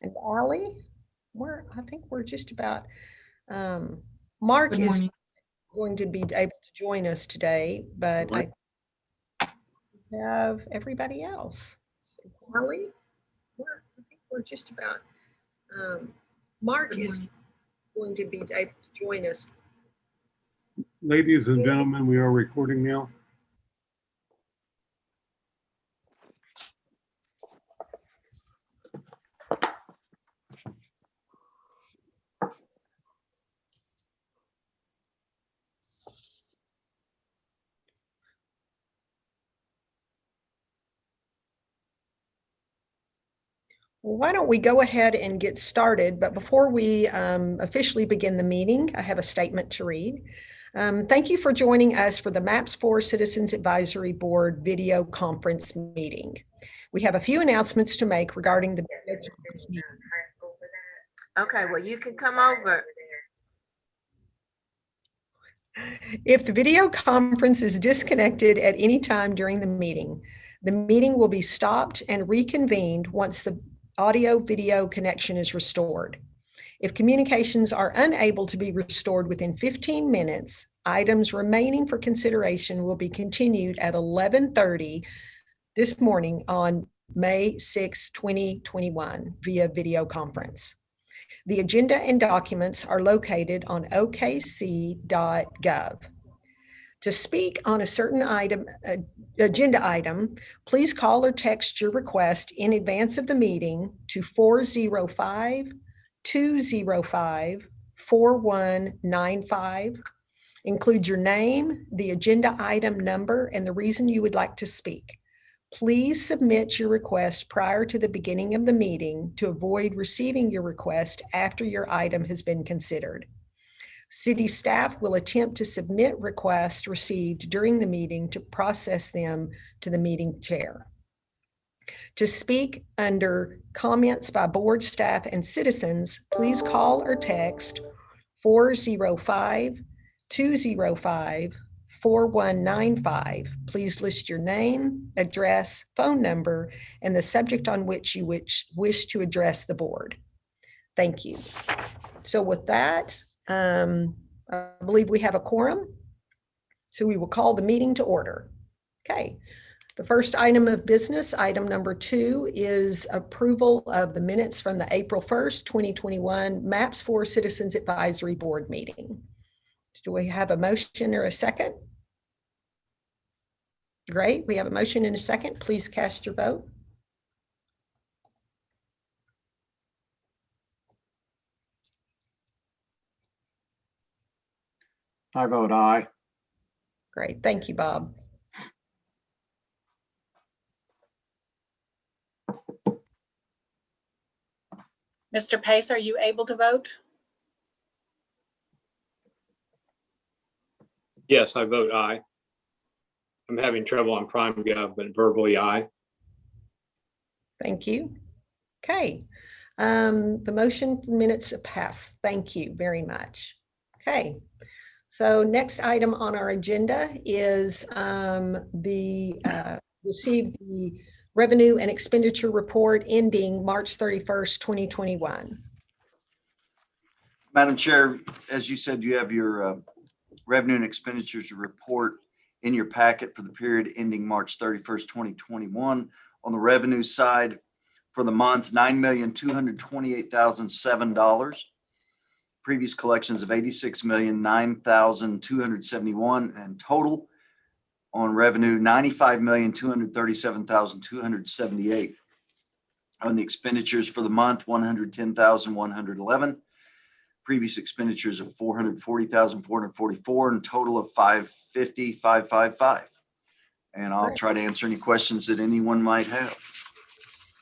And Allie, I think we're just about, Mark Good is morning. going to be able to join us today, but I have everybody else. Allie, I think we're just about, Mark Good is morning. going to be able to join us. Ladies and gentlemen, we are recording now. Well, why don't we go ahead and get started? But before we officially begin the meeting, I have a statement to read. Thank you for joining us for the MAPS 4 Citizens Advisory Board video conference meeting. We have a few announcements to make regarding the video conference meeting. Okay, well, you can come over. If the video conference is disconnected at any time during the meeting will be stopped and reconvened once the audio-video connection is restored. If communications are unable to be restored within 15 minutes, items remaining for consideration will be continued at 11:30 this morning on May 6, 2021 via video conference. The agenda and documents are located on okc.gov. To speak on a certain agenda item, please call or text your request in advance of the meeting to 405-205-4195. Include your name, the agenda item number, and the reason you would like to speak. Please submit your request prior to the beginning of the meeting to avoid receiving your request after your item has been considered. City staff will attempt to submit requests received during the meeting to process them to the meeting chair. To speak under comments by board staff and citizens, please call or text 405-205-4195. Please list your name, address, phone number, and the subject on which you wish to address the board. Thank you. So with that, I believe we have a quorum, so we will call the meeting to order. Okay, the first item of business, item number 2, is approval of the minutes from the April 1st, 2021 MAPS 4 Citizens Advisory Board meeting. Do we have a motion or a second? Great, we have a motion and a second. Please cast your vote. I vote aye. Great, thank you, Bob. Mr. Pace, are you able to vote? Yes, I vote aye. I'm having trouble on PrimeGov, but verbally aye. Thank you. Okay, the motion minutes passed. Thank you very much. Okay, so next item on our agenda is receive the revenue and expenditure report ending March 31st, 2021. Madam Chair, as you said, you have your revenue and expenditures report in your packet for the period ending March 31st, 2021. On the revenue side, for the month, $9,228,007. Previous collections of $86,009,271, and total on revenue $95,237,278. On the expenditures for the month, $110,111. Previous expenditures of $440,444, and total of $550,555. And I'll try to answer any questions that anyone might have.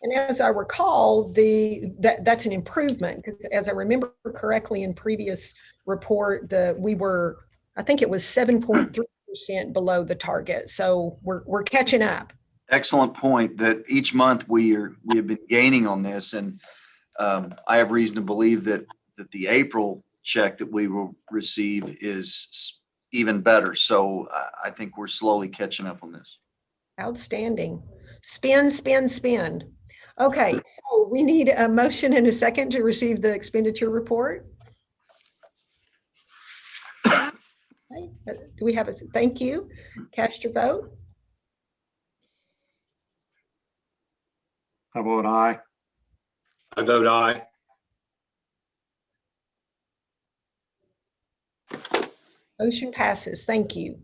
And as I recall, that's an improvement, because as I remember correctly in previous report, we were, I think it was 7.3% below the target. So we're catching up. Excellent point that each month we have been gaining on this. And I have reason to believe that the April check that we will receive is even better. So I think we're slowly catching up on this. Outstanding. Spin, spin, spin. Okay, so we need a motion and a second to receive the expenditure report. Okay, do we have a, thank you. Cast your vote. I vote aye. I vote aye. Motion passes. Thank you.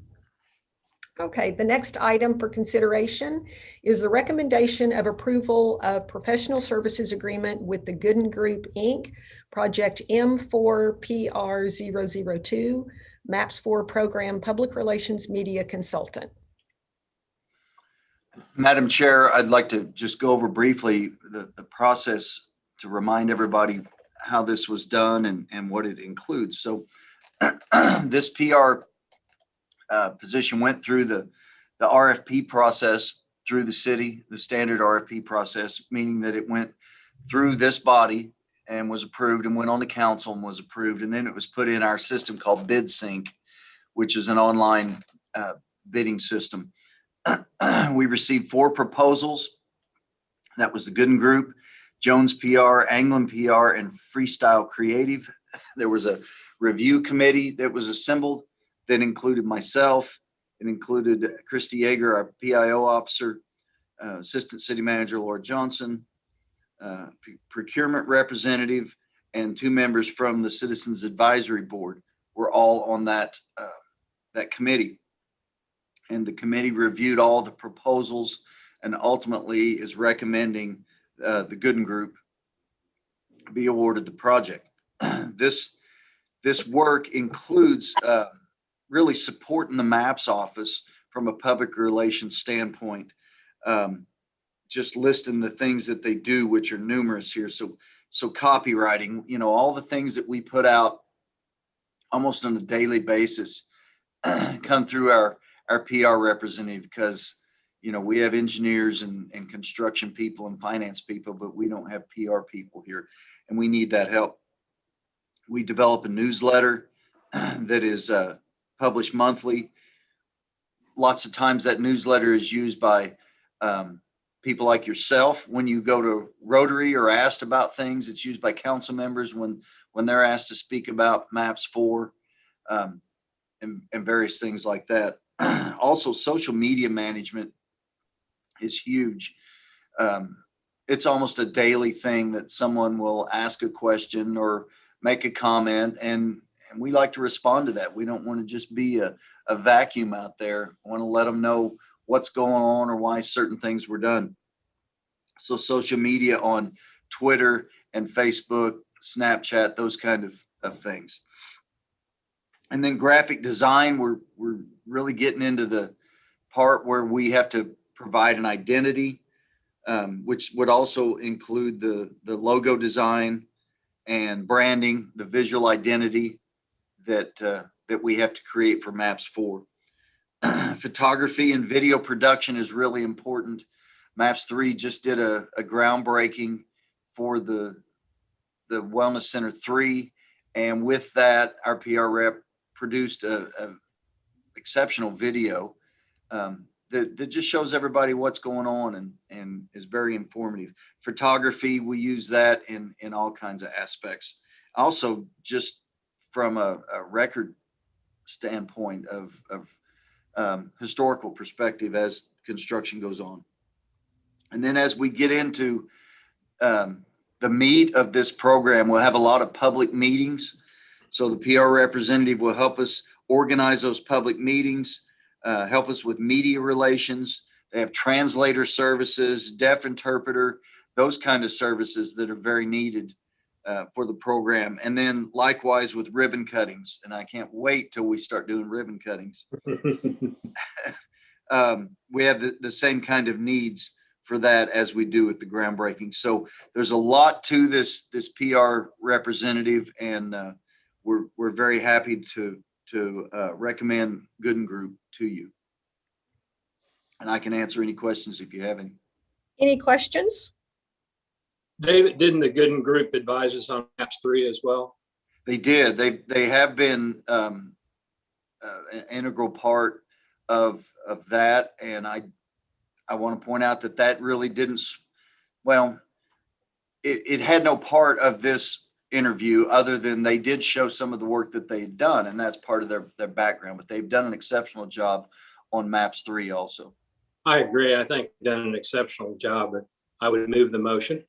Okay, the next item for consideration is the recommendation of approval of professional services agreement with the Gooden Group, Inc., Project M4PR002, MAPS 4 Program Public Relations Media Consultant. Madam Chair, I'd like to just go over briefly the process to remind everybody how this was done and what it includes. So this PR position went through the RFP process through the city, the standard RFP process, meaning that it went through this body and was approved and went on to council and was approved. And then it was put in our system called BidSync, which is an online bidding system. We received 4 proposals. That was the Gooden Group, Jones PR, Anglin PR, and Freestyle Creative. There was a review committee that was assembled that included myself. It included Christy Yeager, our PIO officer, Assistant City Manager Laura Johnson, procurement representative, and 2 members from the Citizens Advisory Board were all on that committee. And the committee reviewed all the proposals and ultimately is recommending the Gooden Group be awarded the project. This work includes really supporting the MAPS office from a public relations standpoint, just listing the things that they do, which are numerous here. So copywriting, all the things that we put out almost on a daily basis come through our PR representative, because we have engineers and construction people and finance people, but we don't have PR people here, and we need that help. We develop a newsletter that is published monthly. Lots of times that newsletter is used by people like yourself when you go to Rotary or asked about things. It's used by council members when they're asked to speak about MAPS 4 and various things like that. Also, social media management is huge. It's almost a daily thing that someone will ask a question or make a comment, and we like to respond to that. We don't want to just be a vacuum out there. I want to let them know what's going on or why certain things were done. So social media on Twitter and Facebook, Snapchat, those kind of things. And then graphic design, we're really getting into the part where we have to provide an identity, which would also include the logo design and branding, the visual identity that we have to create for MAPS 4. Photography and video production is really important. MAPS 3 just did a groundbreaking for the Wellness Center 3. And with that, our PR rep produced a exceptional video that just shows everybody what's going on and is very informative. Photography, we use that in all kinds of aspects. Also, just from a record standpoint of historical perspective as construction goes on. And then as we get into the meat of this program, we'll have a lot of public meetings. So the PR representative will help us organize those public meetings, help us with media relations. They have translator services, deaf interpreter, those kind of services that are very needed for the program. And then likewise with ribbon cuttings. And I can't wait till we start doing ribbon cuttings. We have the same kind of needs for that as we do with the groundbreaking. So there's a lot to this PR representative, and we're very happy to recommend Gooden Group to you. And I can answer any questions if you have any. Any questions? David, didn't the Gooden Group advise us on MAPS 3 as well? They did. They have been an integral part of that, and I want to point out that really didn't well, it had no part of this interview other than they did show some of the work that they had done, and that's part of their background, but they've done an exceptional job on maps 3 also. I agree. I think you've done an exceptional job, but I would move the motion.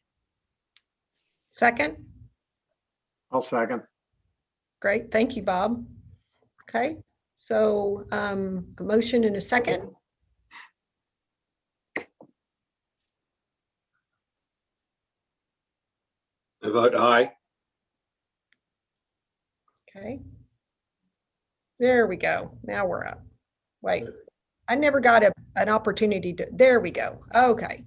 Second? I'll second. Great, thank you, Bob. Okay, so a motion and a second. I vote aye. Okay. There we go. Now we're up. Wait, I never got an opportunity to, there we go. Okay.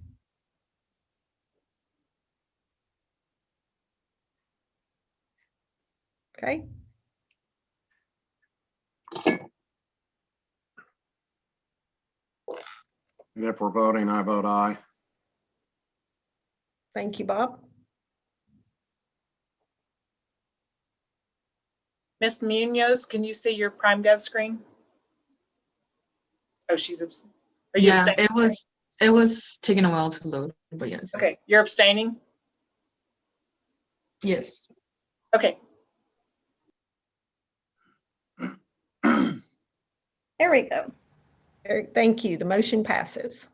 Okay, And if we're voting, I vote aye. thank you, Bob. Ms. Munoz, can you see your PrimeGov screen? Oh, are you Yeah, abstaining? it was taking a while to load, but yes. Okay, you're abstaining? Yes. Okay, There we go. Eric, thank you. The motion passes.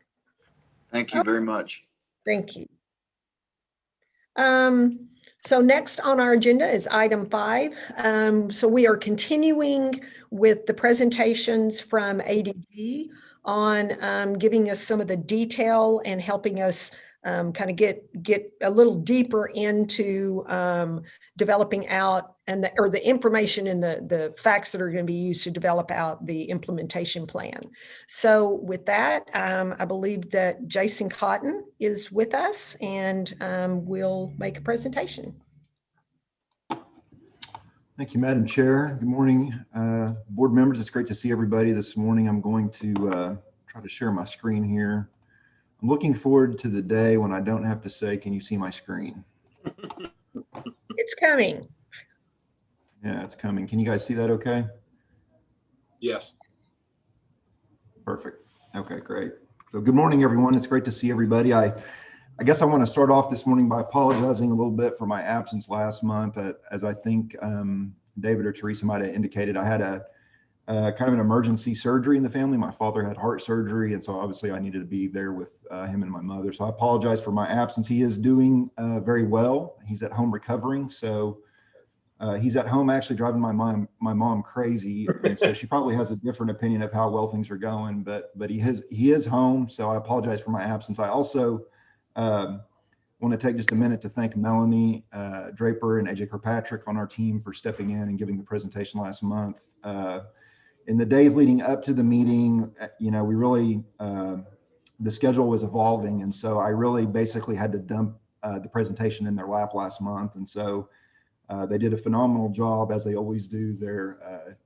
Thank you very much. Thank you. So next on our agenda is item 5. So we are continuing with the presentations from ADG on giving us some of the detail and helping us kind of get a little deeper into developing out or the information and the facts that are going to be used to develop out the implementation plan. So with that, I believe that Jason Cotton is with us and will make a presentation. Thank you, Madam Chair. Good morning, board members. It's great to see everybody this morning. I'm going to try to share my screen here. I'm looking forward to the day when I don't have to say, can you see my screen? It's coming. Yeah, it's coming. Can you guys see that okay? Yes. Perfect. Okay, great. So good morning, everyone. It's great to see everybody. I guess I want to start off this morning by apologizing a little bit for my absence last month. As I think David or Teresa might have indicated, I had a kind of an emergency surgery in the family. My father had heart surgery, and so obviously I needed to be there with him and my mother. So I apologize for my absence. He is doing very well. He's at home recovering. So he's at home actually driving my mom crazy, and so she probably has a different opinion of how well things are going. But he is home. So I apologize for my absence. I also want to take just a minute to thank Melanie Draper and AJ Kirkpatrick on our team for stepping in and giving the presentation last month. In the days leading up to the meeting, we really, the schedule was evolving. And so I really basically had to dump the presentation in their lap last month. And so they did a phenomenal job, as they always do. They're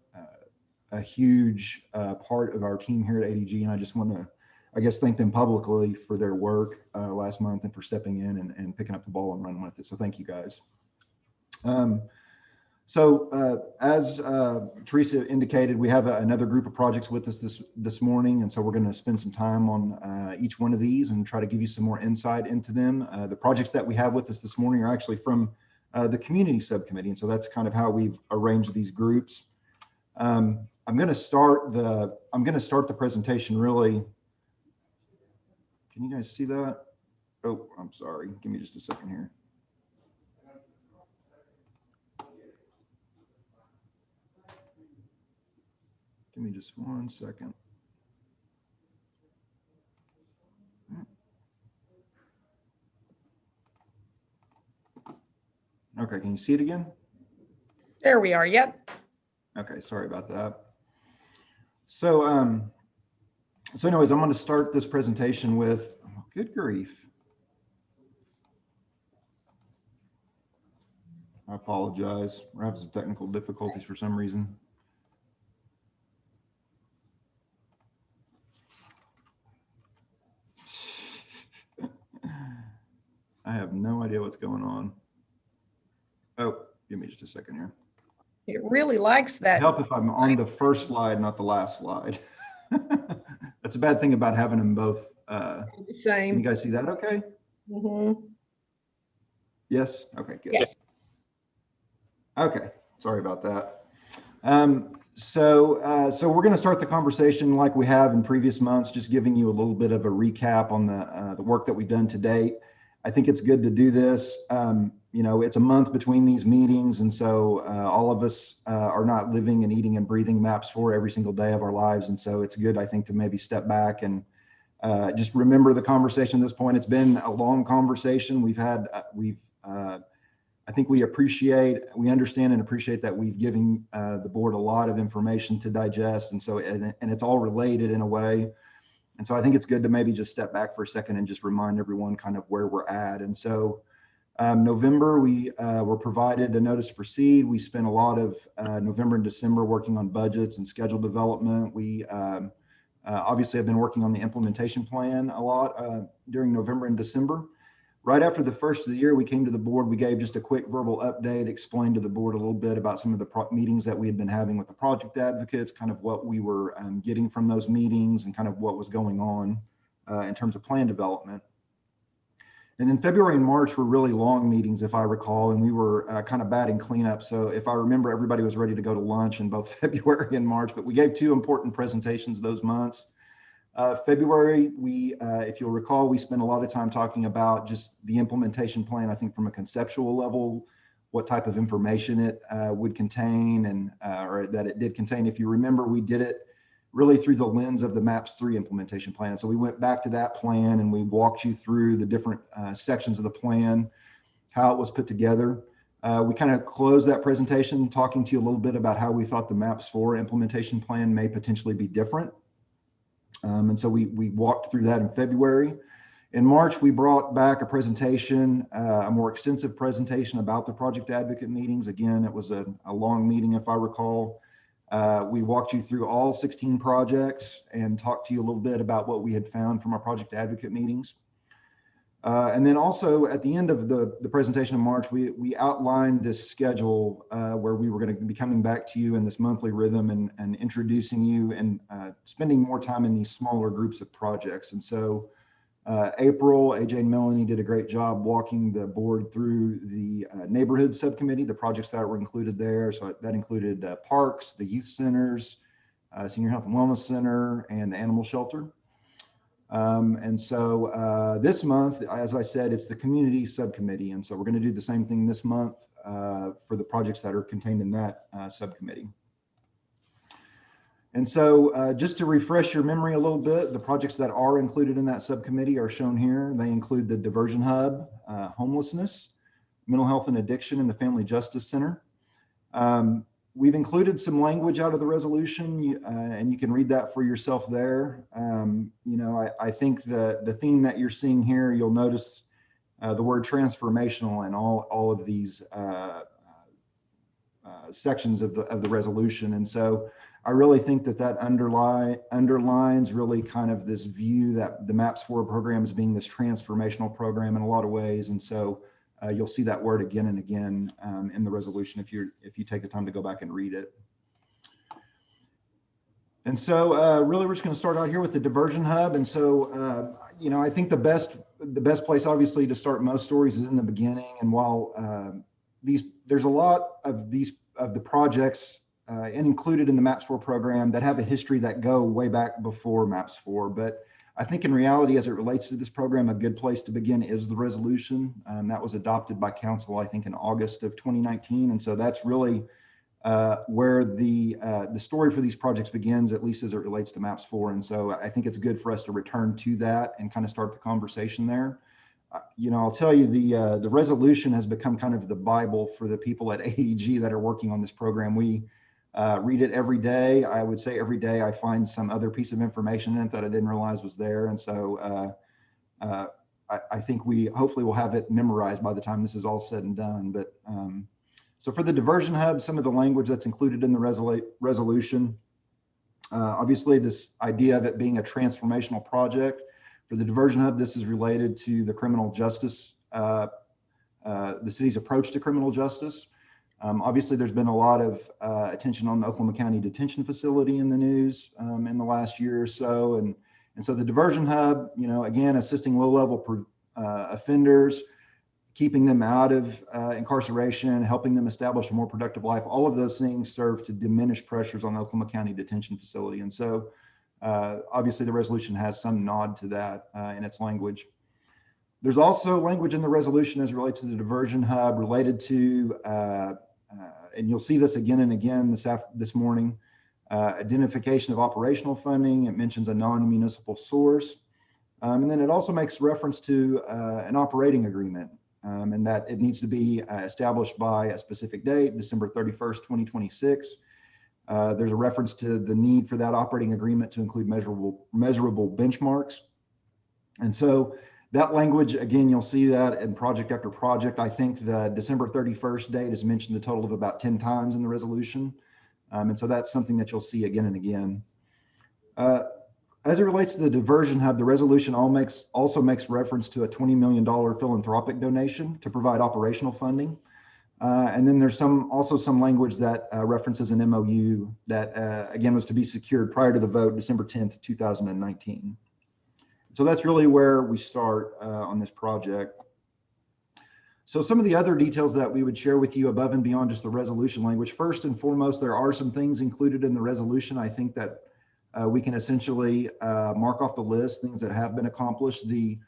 a huge part of our team here at ADG. And I just want to, I guess, thank them publicly for their work last month and for stepping in and picking up the ball and running with it. So thank you guys. As Teresa indicated, we have another group of projects with us this morning, and so we're going to spend some time on each one of these and try to give you some more insight into them. The projects that we have with us this morning are actually from the community subcommittee, and so that's kind of how we've arranged these groups. I'm going to start the presentation really. Can you guys see that? Oh, I'm sorry. Give me just a second here. Give me just 1 second. Okay, can you see it again? There we are. Yep. Okay, sorry about that. So anyways, I'm going to start this presentation with, oh, good grief. I apologize. We're having some technical difficulties for some reason. I have no idea what's going on. Oh, give me just a second here. It really likes that. Help if I'm on the first slide, not the last slide. That's a bad thing about having them both. Can Same. you guys see that okay? Mhm. Yes? Okay, good. Yes. Okay, sorry about that. So we're going to start the conversation like we have in previous months, just giving you a little bit of a recap on the work that we've done to date. I think it's good to do this. You know, it's a month between these meetings, and so all of us are not living and eating and breathing MAPS 4 every single day of our lives, and so it's good, I think, to maybe step back and just remember the conversation at this point. It's been a long conversation. I think we understand and appreciate that we've given the board a lot of information to digest, and so and it's all related in a way. And so I think it's good to maybe just step back for a second and just remind everyone kind of where we're at. And so November, we were provided a notice to proceed. We spent a lot of November and December working on budgets and schedule development. We obviously have been working on the implementation plan a lot during November and December. Right after the first of the year, we came to the board. We gave just a quick verbal update, explained to the board a little bit about some of the meetings that we had been having with the project advocates, kind of what we were getting from those meetings and kind of what was going on in terms of plan development. And then February and March were really long meetings, if I recall, and we were kind of batting cleanup. So if I remember, everybody was ready to go to lunch in both February and March, but we gave two important presentations those months. February, if you'll recall, we spent a lot of time talking about just the implementation plan, I think from a conceptual level, what type of information it would contain and or that it did contain. If you remember, we did it really through the lens of the MAPS 3 implementation plan. So we went back to that plan and we walked you through the different sections of the plan, how it was put together. We kind of closed that presentation talking to you a little bit about how we thought the MAPS 4 implementation plan may potentially be different. And so we walked through that in February. In March, we brought back a presentation, a more extensive presentation about the project advocate meetings. Again, it was a long meeting, if I recall. We walked you through all 16 projects and talked to you a little bit about what we had found from our project advocate meetings. And then also at the end of the presentation in March, we outlined this schedule where we were going to be coming back to you in this monthly rhythm and introducing you and spending more time in these smaller groups of projects. And so April, AJ and Melanie did a great job walking the board through the neighborhood subcommittee, the projects that were included there. So that included parks, the youth centers, senior health and wellness center, and the animal shelter. And so this month, as I said, it's the community subcommittee. And so we're going to do the same thing this month for the projects that are contained in that subcommittee. And so just to refresh your memory a little bit, the projects that are included in that subcommittee are shown here. They include the Diversion Hub, Homelessness, Mental Health and Addiction, and the Family Justice Center. We've included some language out of the resolution, and you can read that for yourself there. You know, I think the theme that you're seeing here, you'll notice the word transformational in all of these sections of the resolution. And so I really think that underlines really kind of this view that the MAPS 4 program is being this transformational program in a lot of ways. And so you'll see that word again and again in the resolution if you take the time to go back and read it. And so really we're just going to start out here with the Diversion Hub. And so you know, I think the best place obviously to start most stories is in the beginning. And while there's a lot of the projects and included in the MAPS 4 program that have a history that go way back before MAPS 4, but I think in reality, as it relates to this program, a good place to begin is the resolution. That was adopted by council, I think, in August of 2019. And so that's really where the story for these projects begins, at least as it relates to MAPS 4. And so I think it's good for us to return to that and kind of start the conversation there. You know, I'll tell you, the resolution has become kind of the Bible for the people at AEG that are working on this program. We read it every day. I would say every day I find some other piece of information in it that I didn't realize was there. And so I think we hopefully will have it memorized by the time this is all said and done. But so for the Diversion Hub, some of the language that's included in the resolution, obviously this idea of it being a transformational project. For the Diversion Hub, this is related to the criminal justice, the city's approach to criminal justice. Obviously, there's been a lot of attention on the Oklahoma County Detention Facility in the news in the last year or so. And so the Diversion Hub, you know, again, assisting low-level offenders, keeping them out of incarceration, helping them establish a more productive life. All of those things serve to diminish pressures on the Oklahoma County Detention Facility. And so obviously the resolution has some nod to that in its language. There's also language in the resolution as it relates to the Diversion Hub related to, and you'll see this again and again this morning, identification of operational funding. It mentions a non-municipal source. And then it also makes reference to an operating agreement, and that it needs to be established by a specific date, December 31st, 2026. There's a reference to the need for that operating agreement to include measurable benchmarks. And so that language, again, you'll see that in project after project. I think the December 31st date is mentioned a total of about 10 times in the resolution. And so that's something that you'll see again and again. As it relates to the Diversion Hub, the resolution also makes reference to a $20 million philanthropic donation to provide operational funding. And then there's also some language that references an MOU that, again, was to be secured prior to the vote, December 10th, 2019. So that's really where we start on this project. So some of the other details that we would share with you above and beyond just the resolution language. First and foremost, there are some things included in the resolution. I think that we can essentially mark off the list, things that have been accomplished. The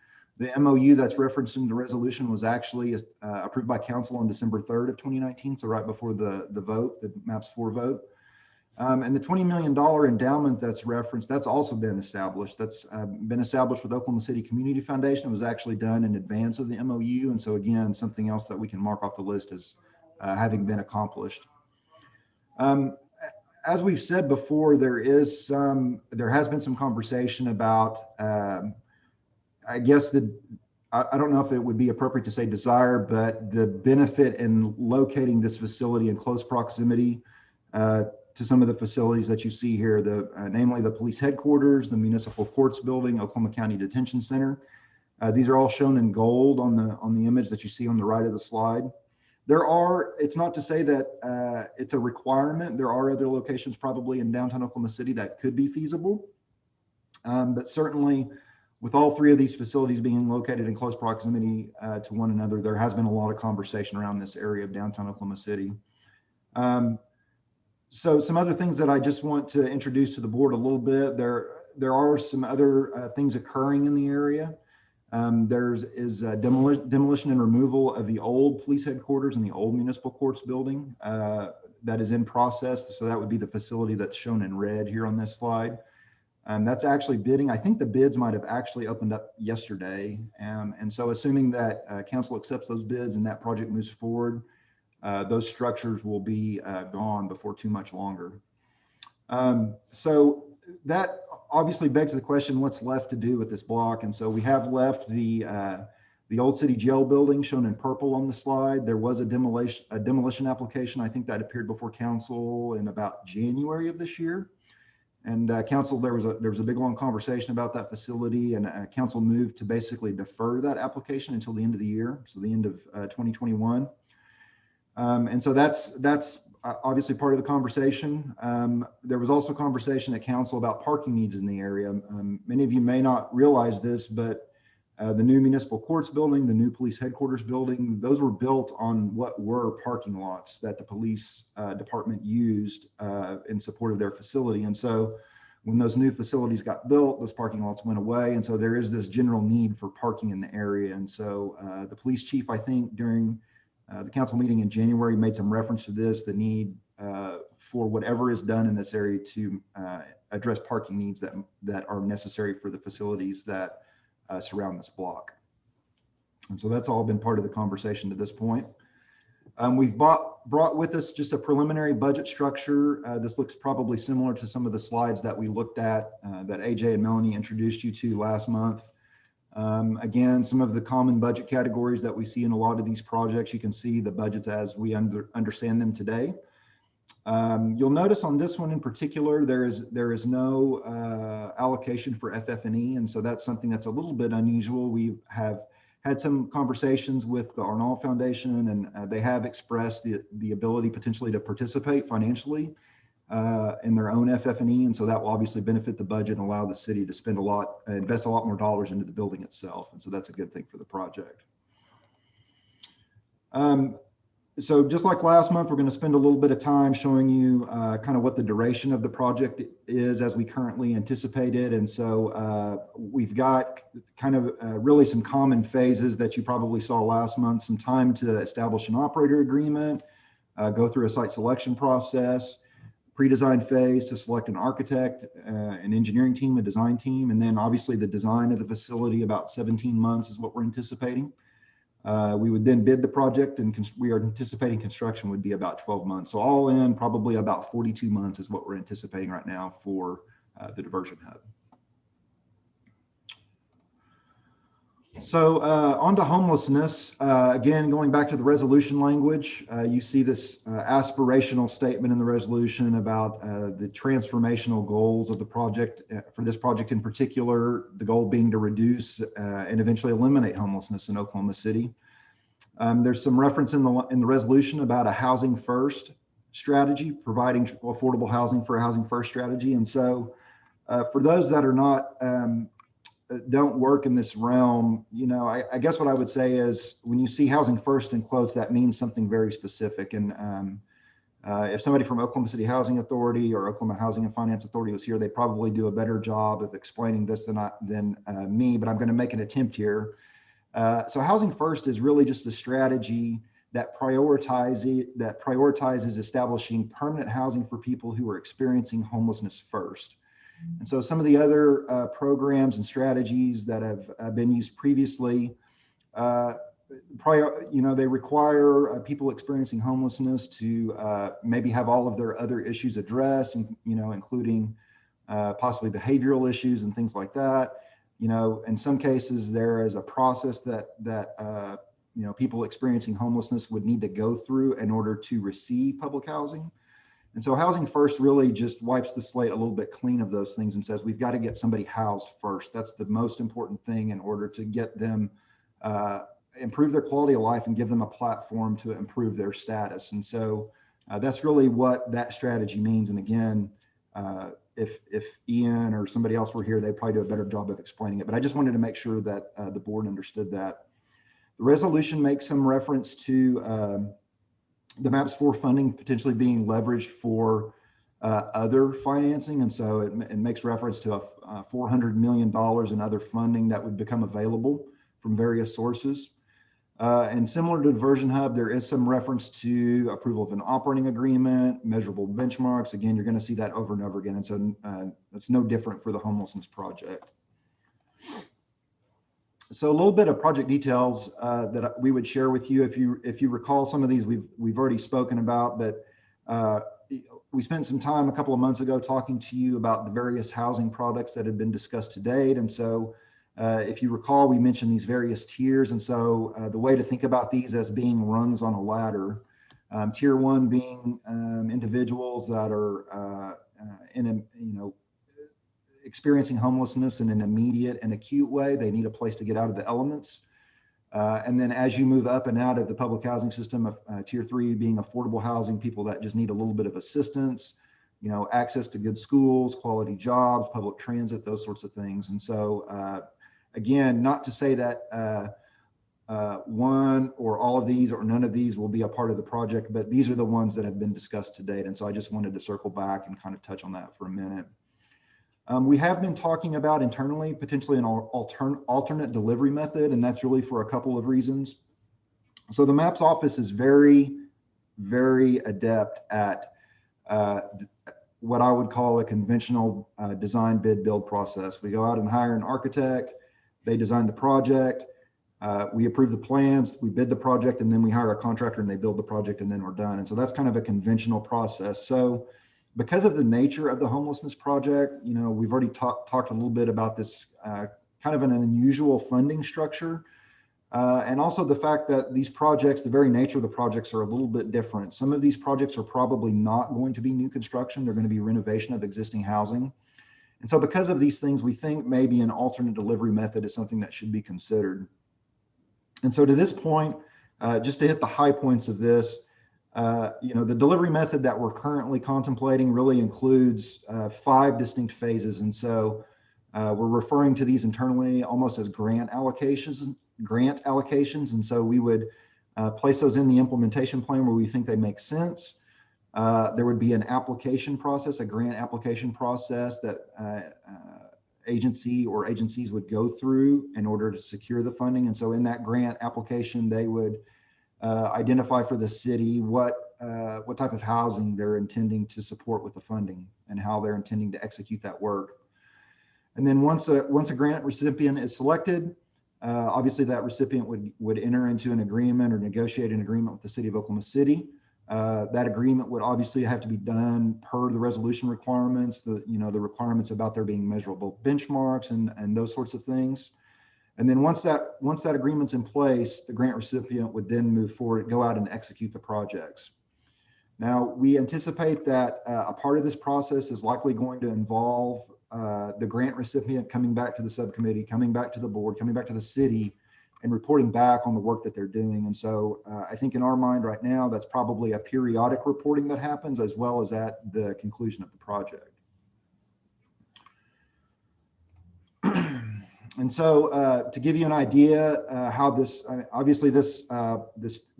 MOU that's referenced in the resolution was actually approved by council on December 3rd of 2019, so right before the vote, the MAPS 4 vote. And the $20 million endowment that's referenced, that's also been established. That's been established with Oklahoma City Community Foundation. It was actually done in advance of the MOU. And so again, something else that we can mark off the list as having been accomplished. As we've said before, there has been some conversation about, I guess I don't know if it would be appropriate to say desire, but the benefit in locating this facility in close proximity to some of the facilities that you see here, namely the police headquarters, the municipal courts building, Oklahoma County Detention Center. These are all shown in gold on the image that you see on the right of the slide. It's not to say that it's a requirement. There are other locations probably in downtown Oklahoma City that could be feasible. But certainly with all three of these facilities being located in close proximity to one another, there has been a lot of conversation around this area of downtown Oklahoma City. So some other things that I just want to introduce to the board a little bit. There are some other things occurring in the area. There's demolition and removal of the old police headquarters and the old municipal courts building that is in process. So that would be the facility that's shown in red here on this slide. That's actually bidding. I think the bids might have actually opened up yesterday. And so assuming that council accepts those bids and that project moves forward, those structures will be gone before too much longer. So that obviously begs the question, what's left to do with this block? And so we have left the old city jail building shown in purple on the slide. There was a demolition application. I think that appeared before council in about January of this year. And council, there was a big long conversation about that facility, and council moved to basically defer that application until the end of the year, so the end of 2021. And so that's obviously part of the conversation. There was also conversation at council about parking needs in the area. Many of you may not realize this, but the new municipal courts building, the new police headquarters building, those were built on what were parking lots that the police department used in support of their facility. And so when those new facilities got built, those parking lots went away. And so there is this general need for parking in the area. And so the police chief, I think during the council meeting in January, made some reference to this, the need for whatever is done in this area to address parking needs that are necessary for the facilities that surround this block. And so that's all been part of the conversation to this point. We've brought with us just a preliminary budget structure. This looks probably similar to some of the slides that we looked at that AJ and Melanie introduced you to last month. Again, some of the common budget categories that we see in a lot of these projects, you can see the budgets as we understand them today. You'll notice on this one in particular, there is no allocation for FF&E, and so that's something that's a little bit unusual. We have had some conversations with the Arnall Foundation, and they have expressed the ability potentially to participate financially in their own FF&E. And so that will obviously benefit the budget and allow the city to spend invest a lot more dollars into the building itself. And so that's a good thing for the project. So just like last month, we're going to spend a little bit of time showing you kind of what the duration of the project is as we currently anticipated. And so we've got kind of really some common phases that you probably saw last month, some time to establish an operator agreement, go through a site selection process, pre-design phase to select an architect, an engineering team, a design team, and then obviously the design of the facility, about 17 months is what we're anticipating. We would then bid the project, and we are anticipating construction would be about 12 months. So all in, probably about 42 months is what we're anticipating right now for the Diversion Hub. So on to homelessness. Again, going back to the resolution language, you see this aspirational statement in the resolution about the transformational goals of the project. For this project in particular, the goal being to reduce and eventually eliminate homelessness in Oklahoma City. There's some reference in the resolution about a housing first strategy, providing affordable housing for a housing first strategy. And so for those that are not don't work in this realm, you know, I guess what I would say is when you see housing first in quotes, that means something very specific. And if somebody from Oklahoma City Housing Authority or Oklahoma Housing and Finance Authority was here, they'd probably do a better job of explaining this than me, but I'm going to make an attempt here. So housing first is really just a strategy that prioritizes establishing permanent housing for people who are experiencing homelessness first. And so some of the other programs and strategies that have been used previously, they require people experiencing homelessness to maybe have all of their other issues addressed, and including possibly behavioral issues and things like that. In some cases, there is a process that people experiencing homelessness would need to go through in order to receive public housing. And so housing first really just wipes the slate a little bit clean of those things and says, we've got to get somebody housed first. That's the most important thing in order to get them, improve their quality of life and give them a platform to improve their status. And so that's really what that strategy means. And again, if Ian or somebody else were here, they'd probably do a better job of explaining it. But I just wanted to make sure that the board understood that. The resolution makes some reference to the MAPS 4 funding potentially being leveraged for other financing. And so it makes reference to a $400 million in other funding that would become available from various sources. And similar to Diversion Hub, there is some reference to approval of an operating agreement, measurable benchmarks. Again, you're going to see that over and over again. And so it's no different for the homelessness project. So a little bit of project details that we would share with you. If you recall, some of these we've already spoken about, but we spent some time a couple of months ago talking to you about the various housing products that have been discussed to date. And so if you recall, we mentioned these various tiers. And so the way to think about these as being rungs on a ladder, tier one being individuals that are experiencing homelessness in an immediate and acute way. They need a place to get out of the elements. And then as you move up and out of the public housing system, tier three being affordable housing, people that just need a little bit of assistance, access to good schools, quality jobs, public transit, those sorts of things. And so again, not to say that one or all of these or none of these will be a part of the project, but these are the ones that have been discussed to date. And so I just wanted to circle back and kind of touch on that for a minute. We have been talking about internally, potentially an alternate delivery method, and that's really for a couple of reasons. So the MAPS office is very, very adept at what I would call a conventional design bid build process. We go out and hire an architect, they design the project, we approve the plans, we bid the project, and then we hire a contractor and they build the project, and then we're done. And so that's kind of a conventional process. So because of the nature of the homelessness project, we've already talked a little bit about this kind of an unusual funding structure. And also the fact that these projects, the very nature of the projects are a little bit different. Some of these projects are probably not going to be new construction. They're going to be renovation of existing housing. And so because of these things, we think maybe an alternate delivery method is something that should be considered. And so to this point, just to hit the high points of this, The delivery method that we're currently contemplating really includes 5 distinct phases. And so we're referring to these internally almost as grant allocations. And so we would place those in the implementation plan where we think they make sense. There would be an application process, a grant application process that agency or agencies would go through in order to secure the funding. And so in that grant application, they would identify for the city what type of housing they're intending to support with the funding and how they're intending to execute that work. And then once a grant recipient is selected, obviously that recipient would enter into an agreement or negotiate an agreement with the city of Oklahoma City. That agreement would obviously have to be done per the resolution requirements, the requirements about there being measurable benchmarks and those sorts of things. And then once that agreement's in place, the grant recipient would then move forward, go out and execute the projects. Now, we anticipate that a part of this process is likely going to involve the grant recipient coming back to the subcommittee, coming back to the board, coming back to the city, and reporting back on the work that they're doing. And so I think in our mind right now, that's probably a periodic reporting that happens as well as at the conclusion of the project. And so to give you an idea how this, obviously this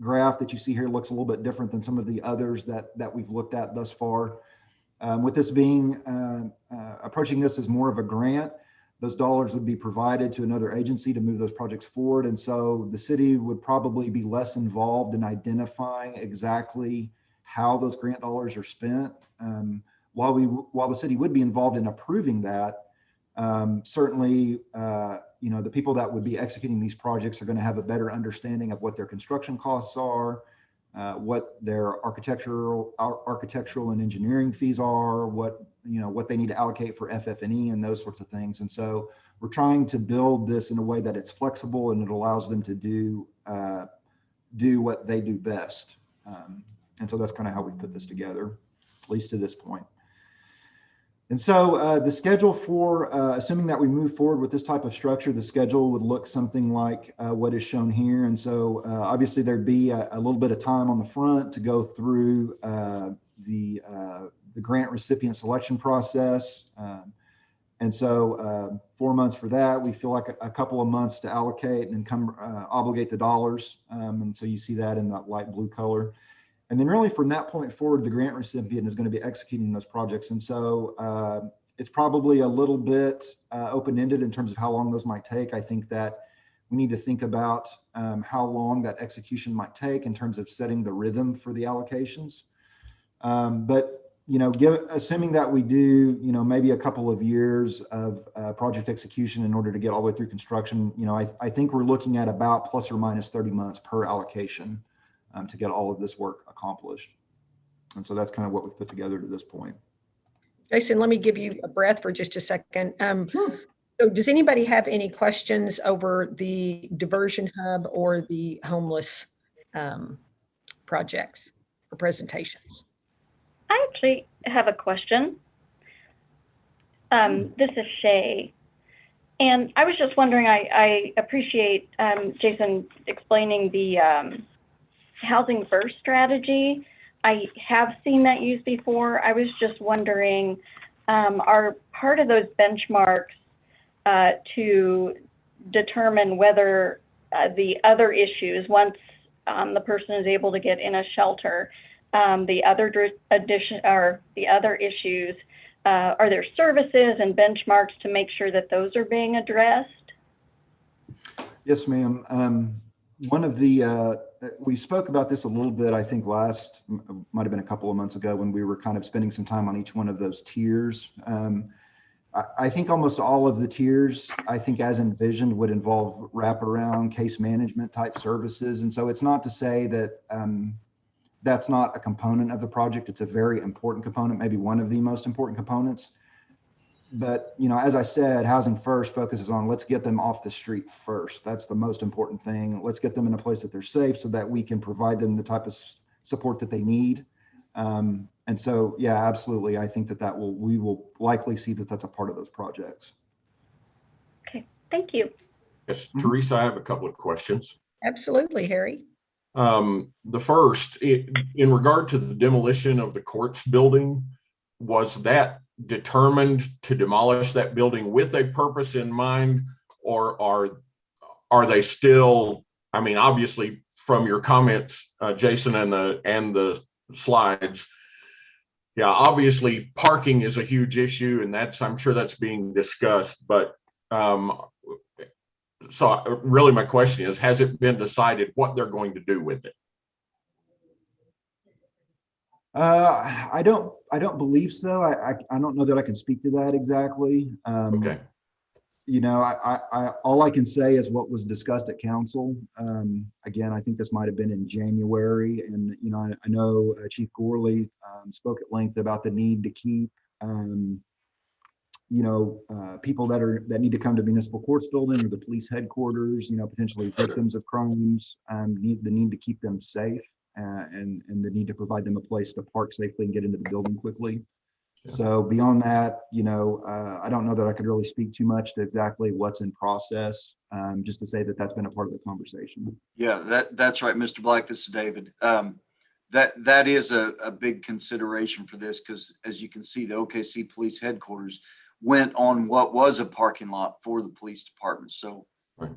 graph that you see here looks a little bit different than some of the others that we've looked at thus far. With this being, approaching this as more of a grant, those dollars would be provided to another agency to move those projects forward. And so the city would probably be less involved in identifying exactly how those grant dollars are spent. While the city would be involved in approving that, certainly, the people that would be executing these projects are going to have a better understanding of what their construction costs are, what their architectural and engineering fees are, what they need to allocate for FF&E and those sorts of things. And so we're trying to build this in a way that it's flexible and it allows them to do what they do best. And so that's kind of how we put this together, at least to this point. And so the schedule for, assuming that we move forward with this type of structure, the schedule would look something like what is shown here. And so obviously there'd be a little bit of time on the front to go through the grant recipient selection process. And so 4 months for that. We feel like a couple of months to allocate and obligate the dollars. And so you see that in that light blue color. And then really from that point forward, the grant recipient is going to be executing those projects. And so it's probably a little bit open-ended in terms of how long those might take. I think that we need to think about how long that execution might take in terms of setting the rhythm for the allocations. But assuming that we do, maybe a couple of years of project execution in order to get all the way through construction, I think we're looking at about plus or minus 30 months per allocation to get all of this work accomplished. And so that's kind of what we've put together to this point. Jason, let me give you a breath for just a second. Sure. So does anybody have any questions over the Diversion Hub or the homeless projects or presentations? I actually have a question. This is Shay. And I was just wondering, I appreciate Jason explaining the housing first strategy. I have seen that used before. I was just wondering, are part of those benchmarks to determine whether the other issues, once the person is able to get in a shelter, the other issues, are there services and benchmarks to make sure that those are being addressed? Yes, ma'am. One of the, we spoke about this a little bit, I think might have been a couple of months ago when we were kind of spending some time on each one of those tiers. I think almost all of the tiers, I think as envisioned, would involve wraparound case management type services. And so it's not to say that that's not a component of the project. It's a very important component, maybe one of the most important components. But, as I said, Housing First focuses on let's get them off the street first. That's the most important thing. Let's get them in a place that they're safe so that we can provide them the type of support that they need. And so, yeah, absolutely. I think that we will likely see that that's a part of those projects. Okay, thank you. Yes, Teresa, I have a couple of questions. Absolutely, Harry. The first, in regard to the demolition of the courts building, was that determined to demolish that building with a purpose in mind, or are they still, I mean, obviously from your comments, Jason, and the slides, yeah, obviously parking is a huge issue, and I'm sure that's being discussed, but so really my question is, has it been decided what they're going to do with it? I don't believe so. I don't know that I can speak to that exactly. Okay. You know, all I can say is what was discussed at council. Again, I think this might have been in January, and you know, I know Chief Gorley spoke at length about the need to keep you know, people that need to come to municipal courts building or the police headquarters, you know, potentially victims of crimes, the need to keep them safe, and the need to provide them a place to park safely and get into the building quickly. So beyond that, you know, I don't know that I could really speak too much to exactly what's in process, just to say that that's been a part of the conversation. Yeah, that's right, Mr. Black. This is David. That is a big consideration for this, because as you can see, the OKC Police Headquarters went on what was a parking lot for the police department. So right.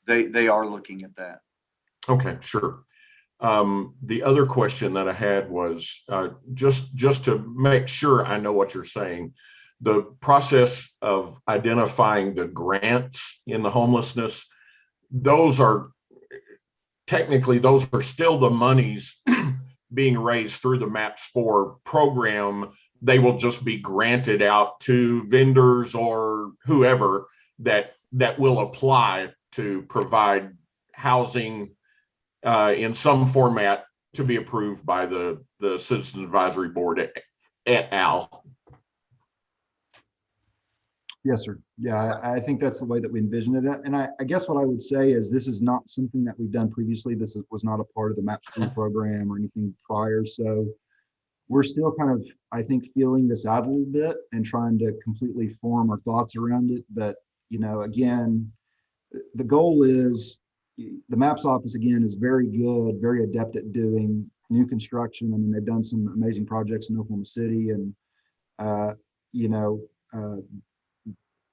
They are looking at that. Okay, sure. The other question that I had was just to make sure I know what you're saying, the process of identifying the grants in the homelessness, those are technically, those are still the monies being raised through the MAPS 4 program. They will just be granted out to vendors or whoever that will apply to provide housing in some format to be approved by the Citizens Advisory Board et al. Yes, sir. Yeah, I think that's the way that we envision it. And I guess what I would say is this is not something that we've done previously. This was not a part of the MAPS 3 program or anything prior. So we're still kind of, I think, feeling this out a little bit and trying to completely form our thoughts around it. But, you know, again, the goal is the MAPS office, again, is very good, very adept at doing new construction. I mean, they've done some amazing projects in Oklahoma City, and, you know,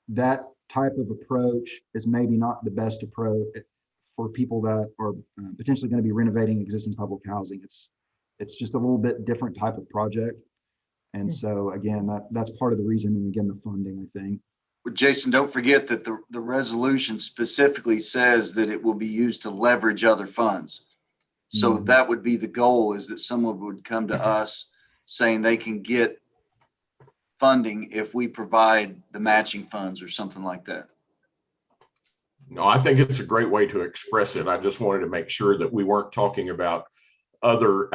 that type of approach is maybe not the best approach for people that are potentially going to be renovating existing public housing. It's just a little bit different type of project. And so again, that's part of the reason, and again, the funding, I think. Jason, don't forget that the resolution specifically says that it will be used to leverage other funds. So that would be the goal, is that someone would come to us saying they can get funding if we provide the matching funds or something like that. No, I think it's a great way to express it. I just wanted to make sure that we weren't talking about other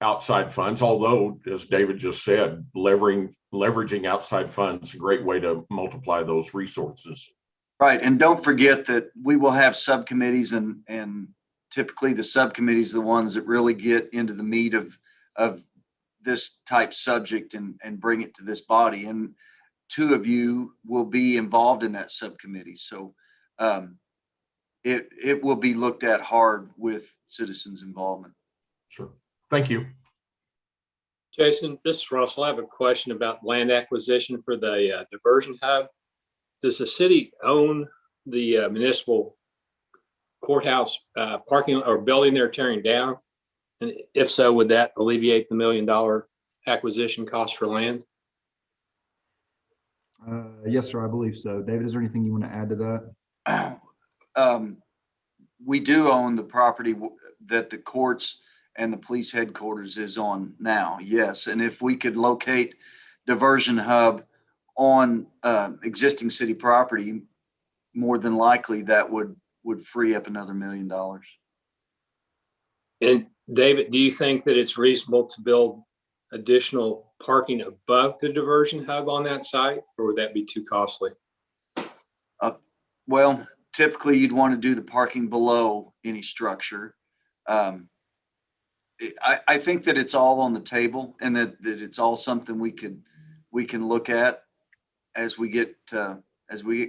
outside funds, although, as David just said, leveraging outside funds is a great way to multiply those resources. Right. And don't forget that we will have subcommittees, and typically the subcommittees are the ones that really get into the meat of this type subject and bring it to this body. And two of you will be involved in that subcommittee. So it will be looked at hard with citizens' involvement. Sure. Thank you. Jason, this is Russell. I have a question about land acquisition for the Diversion Hub. Does the city own the municipal courthouse parking or building they're tearing down? And if so, would that alleviate the $1 million acquisition cost for land? Yes, sir, I believe so. David, is there anything you want to add to that? We do own the property that the courts and the police headquarters is on now. Yes. And if we could locate Diversion Hub on existing city property, more than likely that would free up another $1 million. And David, do you think that it's reasonable to build additional parking above the Diversion Hub on that site, or would that be too costly? Well, typically you'd want to do the parking below any structure. I think that it's all on the table, and that it's all something we can look at as we get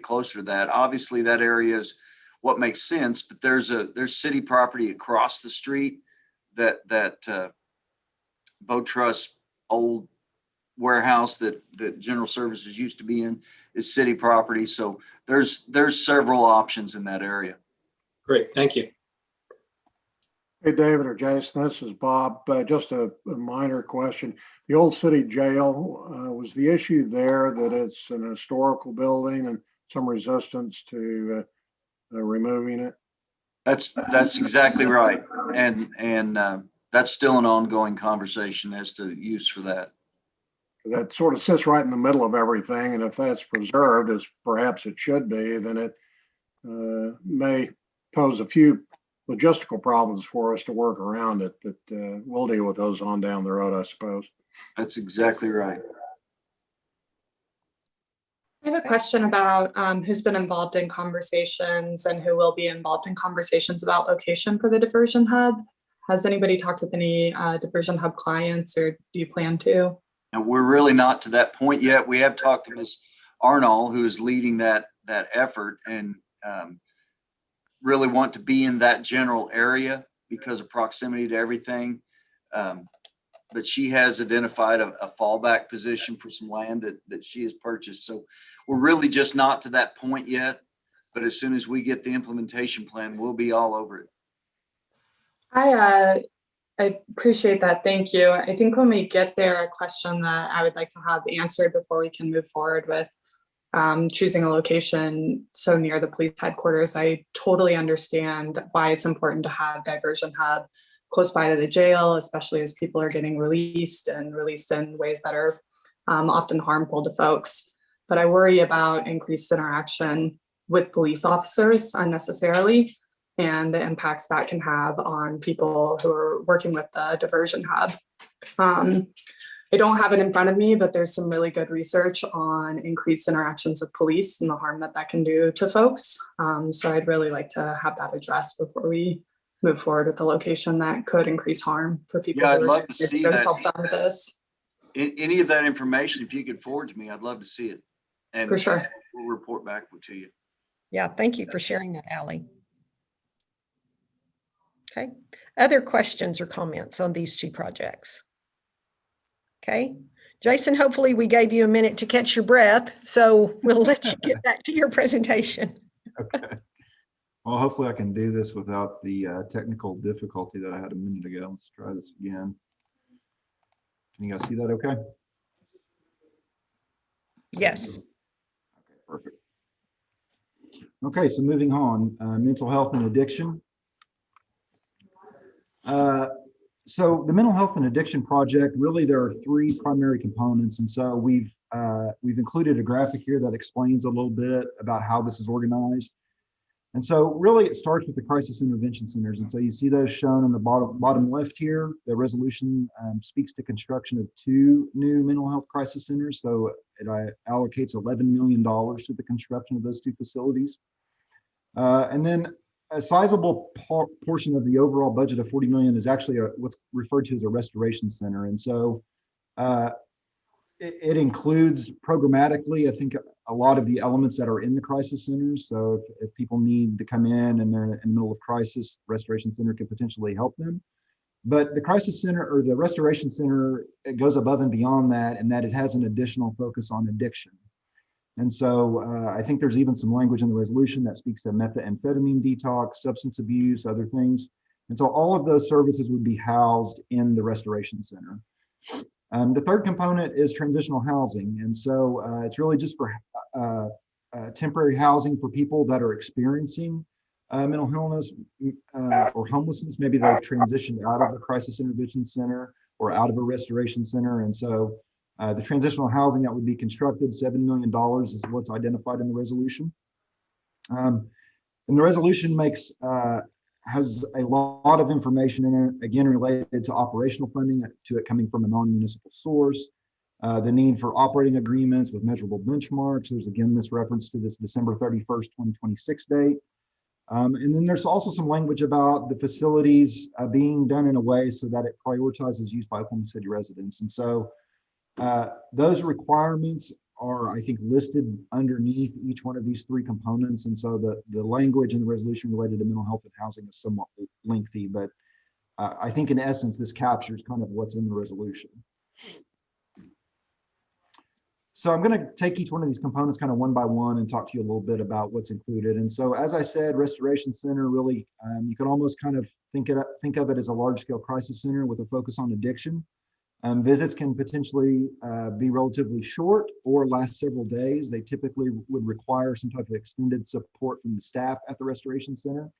closer to that. Obviously, that area is what makes sense, but there's city property across the street that Boat Trust old warehouse that General Services used to be in is city property. So there's several options in that area. Great, thank you. Hey, David or Jason, this is Bob. Just a minor question. The old city jail, was the issue there that it's an historical building and some resistance to removing it? That's exactly right. And that's still an ongoing conversation as to use for that. That sort of sits right in the middle of everything. And if that's preserved, as perhaps it should be, then it may pose a few logistical problems for us to work around it, but we'll deal with those on down the road, I suppose. That's exactly right. I have a question about who's been involved in conversations and who will be involved in conversations about location for the Diversion Hub. Has anybody talked with any Diversion Hub clients, or do you plan to? And we're really not to that point yet. We have talked to Ms. Arnold, who is leading that effort, and really want to be in that general area because of proximity to everything. But she has identified a fallback position for some land that she has purchased. So we're really just not to that point yet. But as soon as we get the implementation plan, we'll be all over it. I appreciate that. Thank you. I think when we get there, a question that I would like to have answered before we can move forward with choosing a location so near the police headquarters. I totally understand why it's important to have Diversion Hub close by to the jail, especially as people are getting released and released in ways that are often harmful to folks. But I worry about increased interaction with police officers unnecessarily, and the impacts that can have on people who are working with the Diversion Hub. I don't have it in front of me, but there's some really good research on increased interactions with police and the harm that can do to folks. So I'd really like to have that addressed before we move forward with a location that could increase harm for people. Yeah, I'd who love to see themselves out of this. Any of that information, if you could forward to me, I'd love to see it. And For sure. we'll report back to you. Yeah, thank you for sharing that, Ally. Okay, other questions or comments on these two projects? Okay, Jason, hopefully we gave you a minute to catch your breath, so we'll let you get back to your presentation. Okay. Well, hopefully I can do this without the technical difficulty that I had a minute ago. Let's try this again. Can you guys see that okay? Yes. Okay, perfect. Okay, so moving on, mental health and addiction. So the mental health and addiction project, really there are three primary components. And so we've included a graphic here that explains a little bit about how this is organized. And so really it starts with the crisis intervention centers. And so you see those shown on the bottom left here. The resolution speaks to construction of 2 new mental health crisis centers. So it allocates $11 million to the construction of those 2 facilities. And then a sizable portion of the overall budget of $40 million is actually what's referred to as a restoration center. And so it includes programmatically, I think, a lot of the elements that are in the crisis centers. So if people need to come in and they're in the middle of crisis, restoration center could potentially help them. But the crisis center or the restoration center, it goes above and beyond that, in that it has an additional focus on addiction. And so I think there's even some language in the resolution that speaks to methamphetamine detox, substance abuse, other things. And so all of those services would be housed in the restoration center. The third component is transitional housing. And so it's really just for temporary housing for people that are experiencing mental illness or homelessness. Maybe they've transitioned out of a crisis intervention center or out of a restoration center. And so the transitional housing that would be constructed, $7 million is what's identified in the resolution. And the resolution has a lot of information in it, again, related to operational funding, to it coming from a non-municipal source, the need for operating agreements with measurable benchmarks. There's again this reference to this December 31st, 2026 date. And then there's also some language about the facilities being done in a way so that it prioritizes use by Oklahoma City residents. And so those requirements are, I think, listed underneath each one of these 3 components. And so the language in the resolution related to mental health and housing is somewhat lengthy, but I think in essence, this captures kind of what's in the resolution. So I'm going to take each one of these components kind of one by one and talk to you a little bit about what's included. And so, as I said, Restoration Center really, you can almost kind of think of it as a large-scale crisis center with a focus on addiction. Visits can potentially be relatively short or last several days. They typically would require some type of extended support from the staff at the Restoration Center.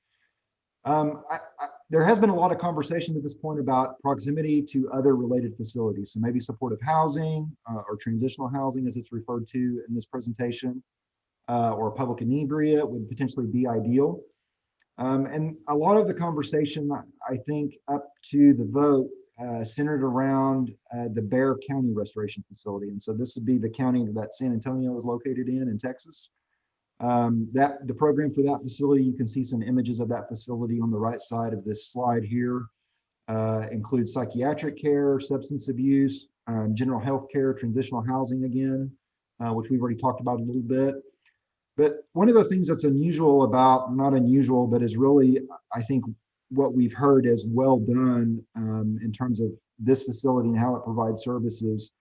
There has been a lot of conversation at this point about proximity to other related facilities. So maybe supportive housing or transitional housing, as it's referred to in this presentation, or public inebriate would potentially be ideal. And a lot of the conversation, I think, up to the vote centered around the Bexar County Restoration Facility. And so this would be the county that San Antonio is located in Texas. The program for that facility, you can see some images of that facility on the right side of this slide here, includes psychiatric care, substance abuse, general health care, transitional housing again, which we've already talked about a little bit. But one of the things that's unusual about, not unusual, but is really, I think, what we've heard is well done in terms of this facility and how it provides services,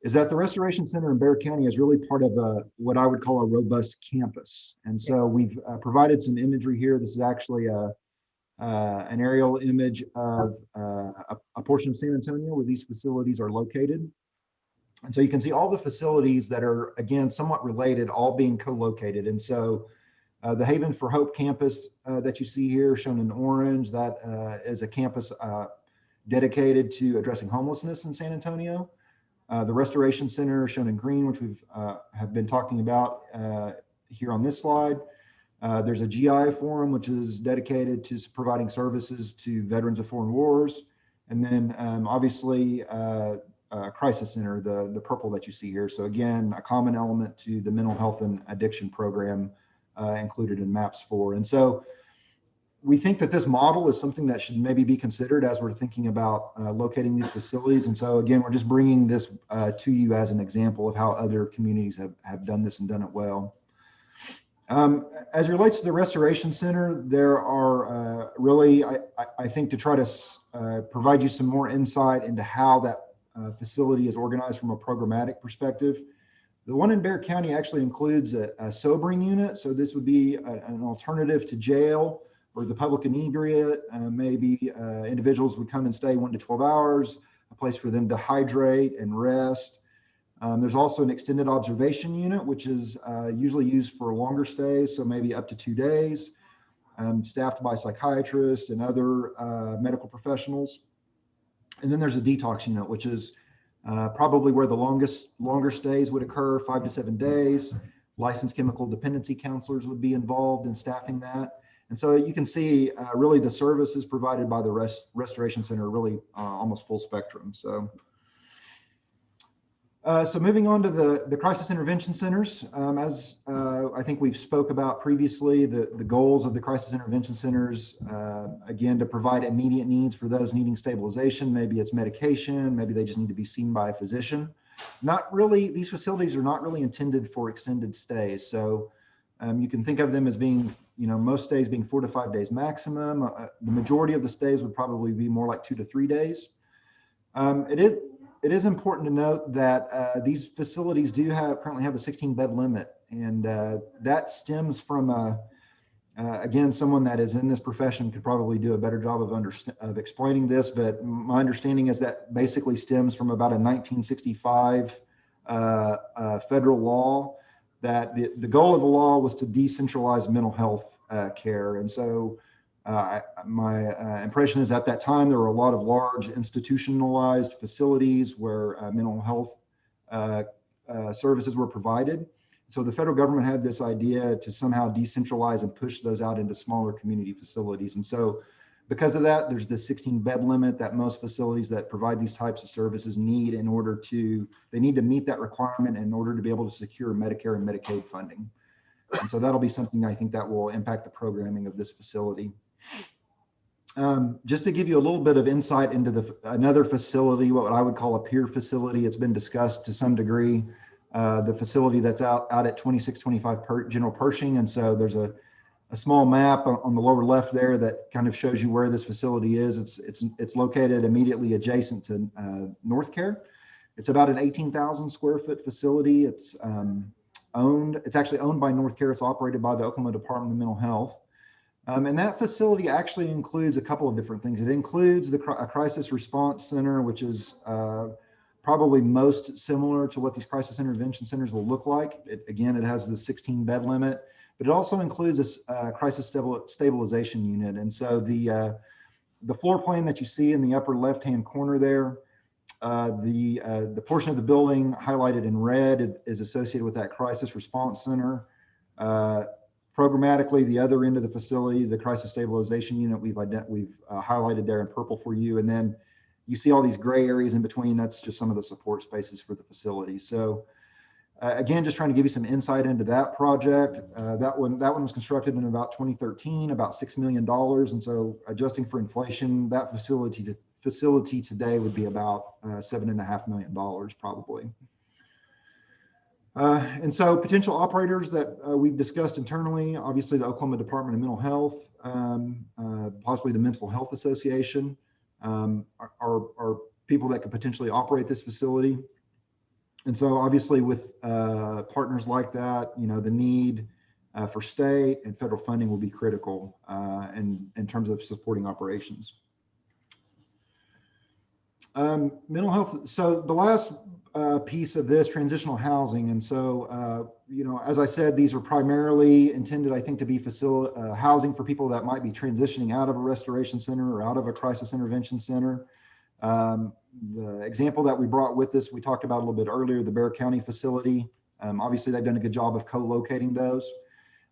is that the Restoration Center in Bexar County is really part of what I would call a robust campus. And so we've provided some imagery here. This is actually an aerial image of a portion of San Antonio where these facilities are located. And so you can see all the facilities that are, again, somewhat related, all being co-located. And so the Haven for Hope campus that you see here shown in orange, that is a campus dedicated to addressing homelessness in San Antonio. The Restoration Center shown in green, which we've have been talking about here on this slide. There's a GI forum, which is dedicated to providing services to veterans of foreign wars. And then obviously Crisis Center, the purple that you see here. So again, a common element to the mental health and addiction program included in MAPS 4. And so we think that this model is something that should maybe be considered as we're thinking about locating these facilities. And so again, we're just bringing this to you as an example of how other communities have done this and done it well. As it relates to the Restoration Center, there are really, I think, to try to provide you some more insight into how that facility is organized from a programmatic perspective. The one in Bexar County actually includes a sobering unit. So this would be an alternative to jail, or the public inebriate. Maybe individuals would come and stay 1 to 12 hours, a place for them to hydrate and rest. There's also an extended observation unit, which is usually used for longer stays, so maybe up to 2 days, staffed by psychiatrists and other medical professionals. And then there's a detox unit, which is probably where the longer stays would occur, 5 to 7 days. Licensed chemical dependency counselors would be involved in staffing that. And so you can see really the services provided by the Restoration Center are really almost full spectrum. So moving on to the crisis intervention centers, as I think we've spoke about previously, the goals of the crisis intervention centers, again, to provide immediate needs for those needing stabilization. Maybe it's medication, maybe they just need to be seen by a physician. Not really, these facilities are not really intended for extended stays. So you can think of them as being, most stays being 4 to 5 days maximum. The majority of the stays would probably be more like 2 to 3 days. It is important to note that these facilities do currently have a 16-bed limit, and that stems from, again, someone that is in this profession could probably do a better job of explaining this, but my understanding is that basically stems from about a 1965 federal law, that the goal of the law was to decentralize mental health care. And so my impression is at that time, there were a lot of large institutionalized facilities where mental health services were provided. So the federal government had this idea to somehow decentralize and push those out into smaller community facilities. And so because of that, there's this 16-bed limit that most facilities that provide these types of services need they need to meet that requirement in order to be able to secure Medicare and Medicaid funding. And so that'll be something I think that will impact the programming of this facility. Just to give you a little bit of insight into another facility, what I would call a peer facility, it's been discussed to some degree, the facility that's out at 2625 General Pershing. And so there's small map on the lower left there that kind of shows you where this facility is. It's located immediately adjacent to North Care. It's about an 18,000 square foot facility. It's actually owned by North Care. It's operated by the Oklahoma Department of Mental Health. And that facility actually includes a couple of different things. It includes a crisis response center, which is probably most similar to what these crisis intervention centers will look like. Again, it has the 16 bed limit, but it also includes a crisis stabilization unit. And so the floor plan that you see in the upper left-hand corner there, the portion of the building highlighted in red is associated with that crisis response center. Programmatically, the other end of the facility, the crisis stabilization unit, we've highlighted there in purple for you. And then you see all these gray areas in between. That's just some of the support spaces for the facility. So again, just trying to give you some insight into that project. That one was constructed in about 2013, about $6 million. And so adjusting for inflation, that facility today would be about $7.5 million probably. And so potential operators that we've discussed internally, obviously the Oklahoma Department of Mental Health, possibly the Mental Health Association, are people that could potentially operate this facility. And so obviously with partners like that, the need for state and federal funding will be critical in terms of supporting operations. Mental health. So the last piece of this, transitional housing. And so, as I said, these are primarily intended, I think, to be housing for people that might be transitioning out of a restoration center or out of a crisis intervention center. The example that we brought with us, we talked about a little bit earlier, the Bexar County facility. Obviously, they've done a good job of co-locating those.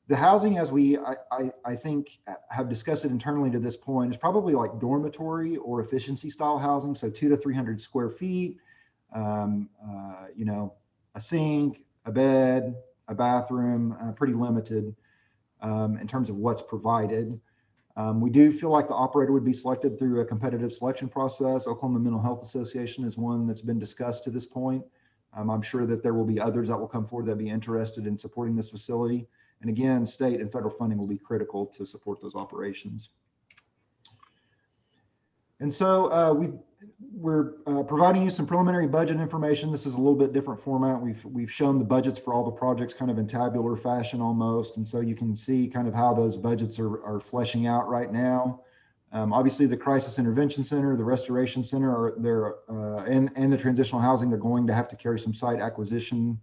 The housing, as I think have discussed it internally to this point, is probably like dormitory or efficiency style housing. So 200 to 300 square feet, a sink, a bed, a bathroom, pretty limited in terms of what's provided. We do feel like the operator would be selected through a competitive selection process. Oklahoma Mental Health Association is one that's been discussed to this point. I'm sure that there will be others that will come forward that be interested in supporting this facility. And again, state and federal funding will be critical to support those operations. And so we're providing you some preliminary budget information. This is a little bit different format. We've shown the budgets for all the projects kind of in tabular fashion almost. And so you can see kind of how those budgets are fleshing out right now. Obviously, the Crisis Intervention Center, the Restoration Center, and the Transitional Housing, they're going to have to carry some site acquisition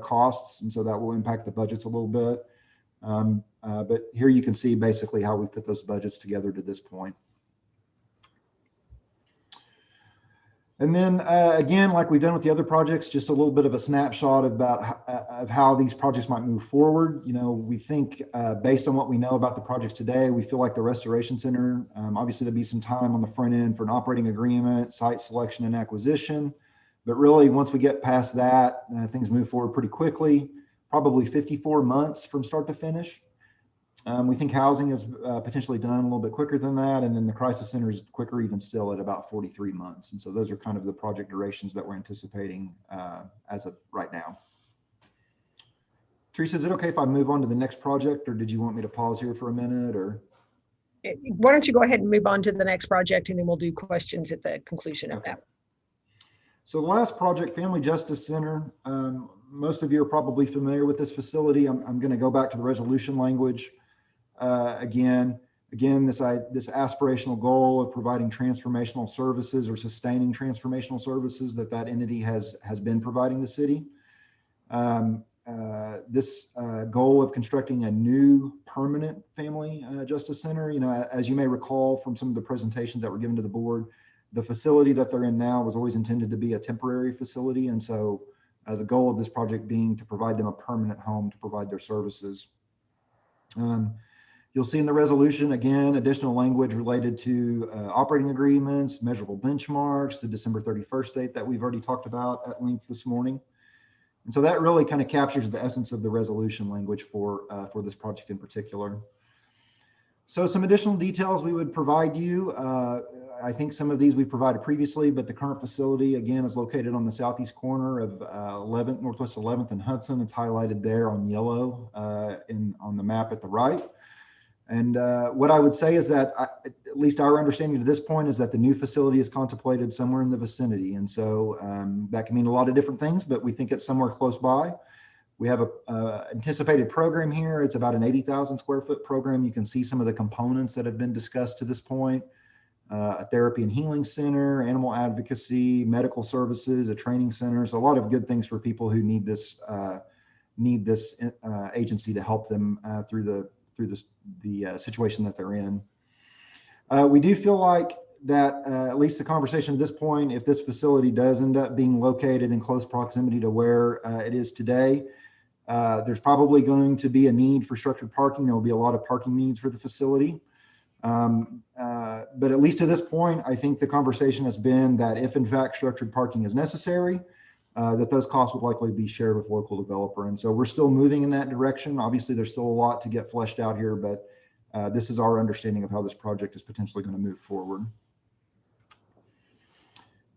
costs. And so that will impact the budgets a little bit. But here you can see basically how we put those budgets together to this point. And then again, like we've done with the other projects, just a little bit of a snapshot of how these projects might move forward. We think based on what we know about the projects today, we feel like the Restoration Center, obviously there'll be some time on the front end for an operating agreement, site selection and acquisition. But really, once we get past that, things move forward pretty quickly, probably 54 months from start to finish. We think housing is potentially done a little bit quicker than that. And then the crisis center is quicker even still at about 43 months. And so those are kind of the project durations that we're anticipating as of right now. Teresa, is it okay if I move on to the next project, or did you want me to pause here for a minute, or? Why don't you go ahead and move on to the next project, and then we'll do questions at the conclusion of that. So the last project, Family Justice Center, most of you are probably familiar with this facility. I'm going to go back to the resolution language again, this aspirational goal of providing transformational services or sustaining transformational services that entity has been providing the city. This goal of constructing a new permanent family justice center, as you may recall from some of the presentations that were given to the board, the facility that they're in now was always intended to be a temporary facility. And so the goal of this project being to provide them a permanent home to provide their services. You'll see in the resolution, again, additional language related to operating agreements, measurable benchmarks, the December 31st date that we've already talked about at length this morning. And so that really kind of captures the essence of the resolution language for this project in particular. So some additional details we would provide you. I think some of these we provided previously, but the current facility, again, is located on the southeast corner of Northwest 11th and Hudson. It's highlighted there on yellow on the map at the right. And what I would say is that, at least our understanding to this point, is that the new facility is contemplated somewhere in the vicinity. And so that can mean a lot of different things, but we think it's somewhere close by. We have a anticipated program here. It's about an 80,000 square foot program. You can see some of the components that have been discussed to this point. A therapy and healing center, animal advocacy, medical services, a training center. So a lot of good things for people who need this agency to help them through the situation that they're in. We do feel like that at least the conversation at this point, if this facility does end up being located in close proximity to where it is today, there's probably going to be a need for structured parking. There will be a lot of parking needs for the facility. But at least to this point, I think the conversation has been that if in fact structured parking is necessary, that those costs would likely be shared with local developer. And so we're still moving in that direction. Obviously, there's still a lot to get fleshed out here, but this is our understanding of how this project is potentially going to move forward.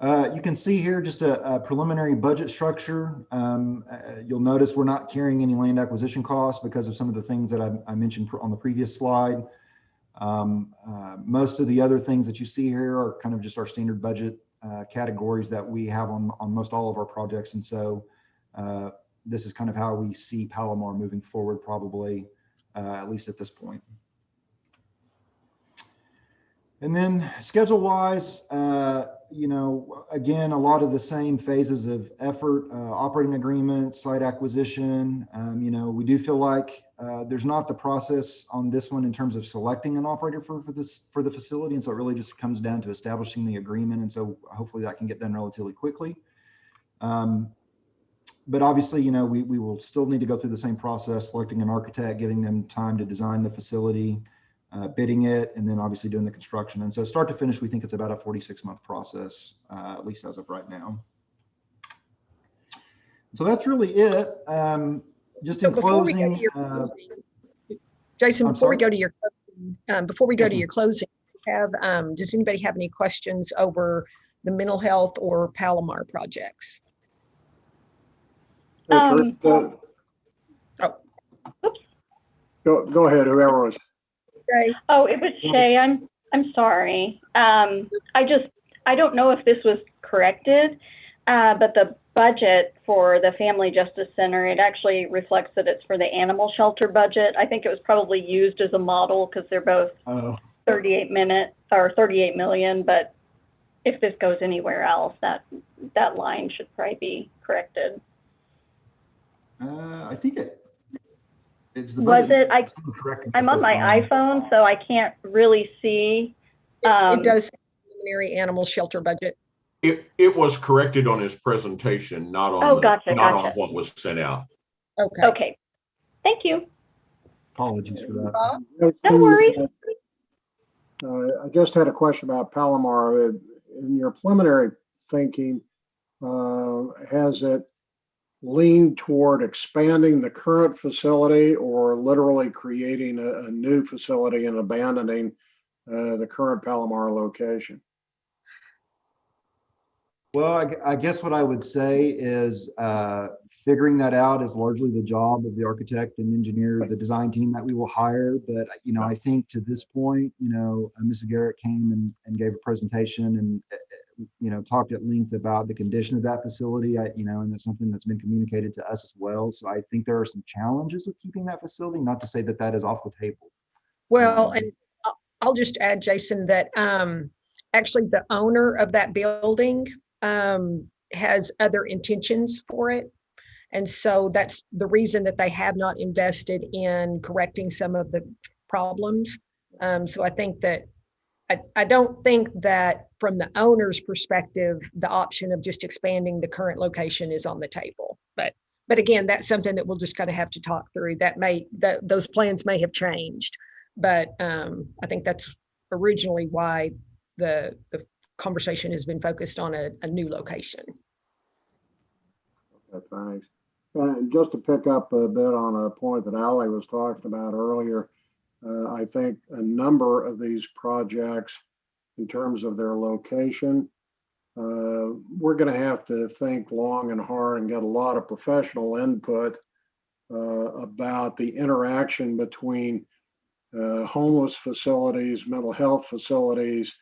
You can see here just a preliminary budget structure. You'll notice we're not carrying any land acquisition costs because of some of the things that I mentioned on the previous slide. Most of the other things that you see here are kind of just our standard budget categories that we have on most all of our projects. And so this is kind of how we see Palomar moving forward, probably, at least at this point. And then schedule wise, you know, again, a lot of the same phases of effort, operating agreement, site acquisition. You know, we do feel like there's not the process on this one in terms of selecting an operator for the facility. And so it really just comes down to establishing the agreement. And so hopefully that can get done relatively quickly. But obviously, you know, we will still need to go through the same process, selecting an architect, giving them time to design the facility, bidding it, and then obviously doing the construction. And so start to finish, we think it's about a 46-month process, at least as of right now. So that's really it. Just in closing, Jason, before we go to your closing, does anybody have any questions over the mental health or Palomar projects? Go ahead, whoever was. Oh, it was Shay. I'm sorry. I don't know if this was corrected, but the budget for the Family Justice Center, it actually reflects that it's for the animal shelter budget. I think it was probably used as a model because they're both 38 million, but if this goes anywhere else, that line should probably be corrected. I think it's the budget. Was it? I'm on my fine. iPhone, so I can't really see. It does say preliminary animal shelter budget. It was corrected on his presentation, not on on what was sent out. Okay. Okay. Thank you. Apologies for that. No worries. I just had a question about Palomar. In your preliminary thinking, has it leaned toward expanding the current facility or literally creating a new facility and abandoning the current Palomar location? Well, I guess what I would say is figuring that out is largely the job of the architect and engineer, the design team that we will hire. But, you know, I think to this point, you know, Mrs. Garrett came and gave a presentation and, you know, talked at length about the condition of that facility, you know, and that's something that's been communicated to us as well. So I think there are some challenges with keeping that facility, not to say that that is off the table. Well, and I'll just add, Jason, that actually the owner of that building has other intentions for it. And so that's the reason that they have not invested in correcting some of the problems. So I think that I don't think that from the owner's perspective, the option of just expanding the current location is on the table. But again, that's something that we'll just kind of have to talk through. Those plans may have changed, but I think that's originally why the conversation has been focused on a new location. Okay, thanks. And just to pick up a bit on a point that Allie was talking about earlier, I think a number of these projects, in terms of their location, we're going to have to think long and hard and get a lot of professional input about the interaction between homeless facilities, mental health facilities,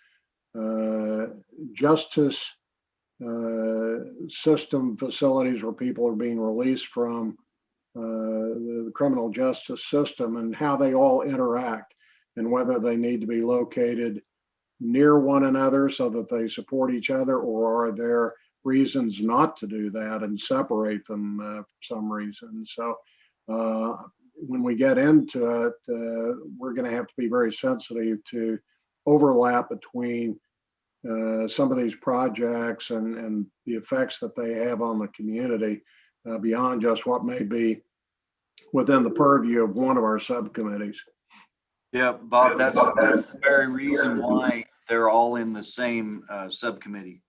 justice system facilities where people are being released from the criminal justice system, and how they all interact, and whether they need to be located near one another so that they support each other, or are there reasons not to do that and separate them for some reason. So when we get into it, we're going to have to be very sensitive to overlap between some of these projects and the effects that they have on the community beyond just what may be within the purview of one of our subcommittees. Yeah, Bob, that's the very reason why they're all in the same subcommittee.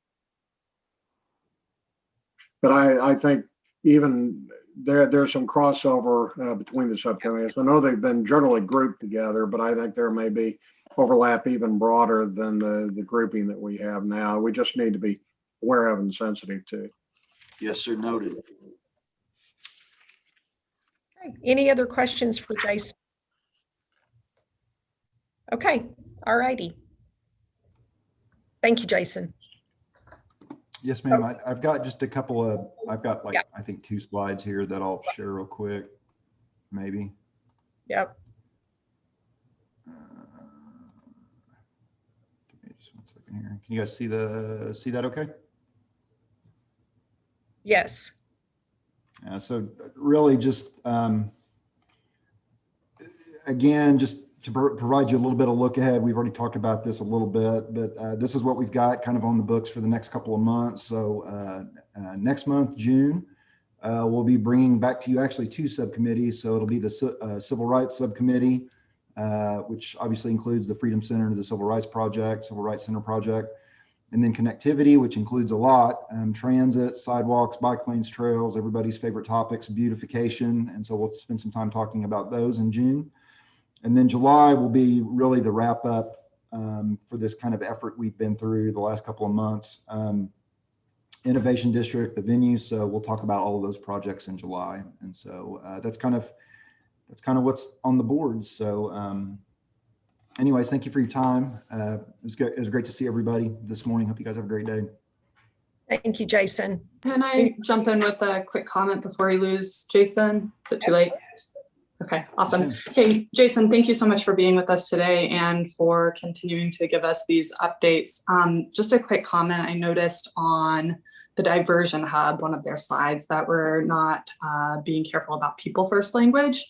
But I think even there's some crossover between the subcommittees. I know they've been generally grouped together, but I think there may be overlap even broader than the grouping that we have now. We just need to be aware of and sensitive to. Yes, sir, noted. Okay. Any other questions for Jason? Okay, all righty. Thank you, Jason. Yes, ma'am. I've got just a couple of, I've got like, Yeah. I think 2 slides here that I'll share real quick, maybe. Yep. Give me just 1 second here. Can you guys see that okay? Yes. So really just, again, just to provide you a little bit of look ahead. We've already talked about this a little bit, but this is what we've got kind of on the books for the next couple of months. So next month, June, we'll be bringing back to you actually 2 subcommittees. So it'll be the Civil Rights Subcommittee, which obviously includes the Freedom Center, the Civil Rights Project, Civil Rights Center Project, and then connectivity, which includes a lot, transit, sidewalks, bike lanes, trails, everybody's favorite topics, beautification. And so we'll spend some time talking about those in June. And then July will be really the wrap up for this kind of effort we've been through the last couple of months. Innovation District, the venue. So we'll talk about all of those projects in July. And so that's kind of what's on the board. So anyways, thank you for your time. It was great to see everybody this morning. Hope you guys have a great day. Thank you, Jason. Can I jump in with a quick comment before we lose Jason? Is it too late? Okay, awesome. Hey, Jason, thank you so much for being with us today and for continuing to give us these updates. Just a quick comment. I noticed on the Diversion Hub, one of their slides, that we're not being careful about people first language.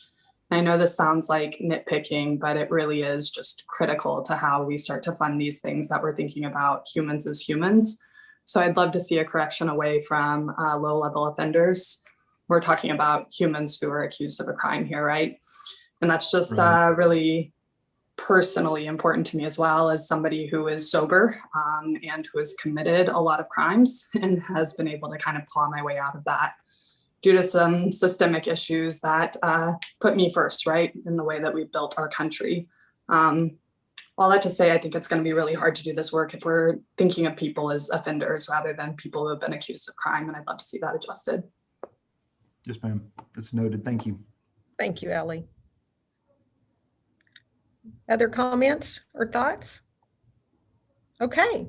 I know this sounds like nitpicking, but it really is just critical to how we start to fund these things, that we're thinking about humans as humans. So I'd love to see a correction away from low-level offenders. We're talking about humans who are accused of a crime here, right? And that's just really personally important to me, as well as somebody who is sober and who has committed a lot of crimes and has been able to kind of claw my way out of that due to some systemic issues that put me first, right, in the way that we built our country. All that to say, I think it's going to be really hard to do this work if we're thinking of people as offenders rather than people who have been accused of crime, and I'd love to see that adjusted. Yes, ma'am. That's noted. Thank you. Thank you, Ellie. Other comments or thoughts? Okay.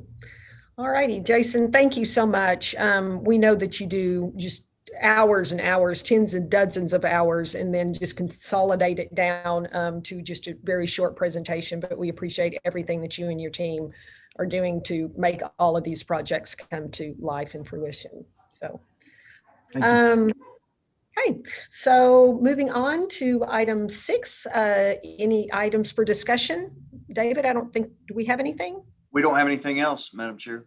All righty, Jason, thank you so much. We know that you do just hours and hours, tens and dozens of hours, and then just consolidate it down to just a very short presentation. But we appreciate everything that you and your team are doing to make all of these projects come to life and fruition. So, Thank you. okay, so moving on to item 6, any items for discussion? David, I don't think, do we have anything? We don't have anything else, Madam Chair.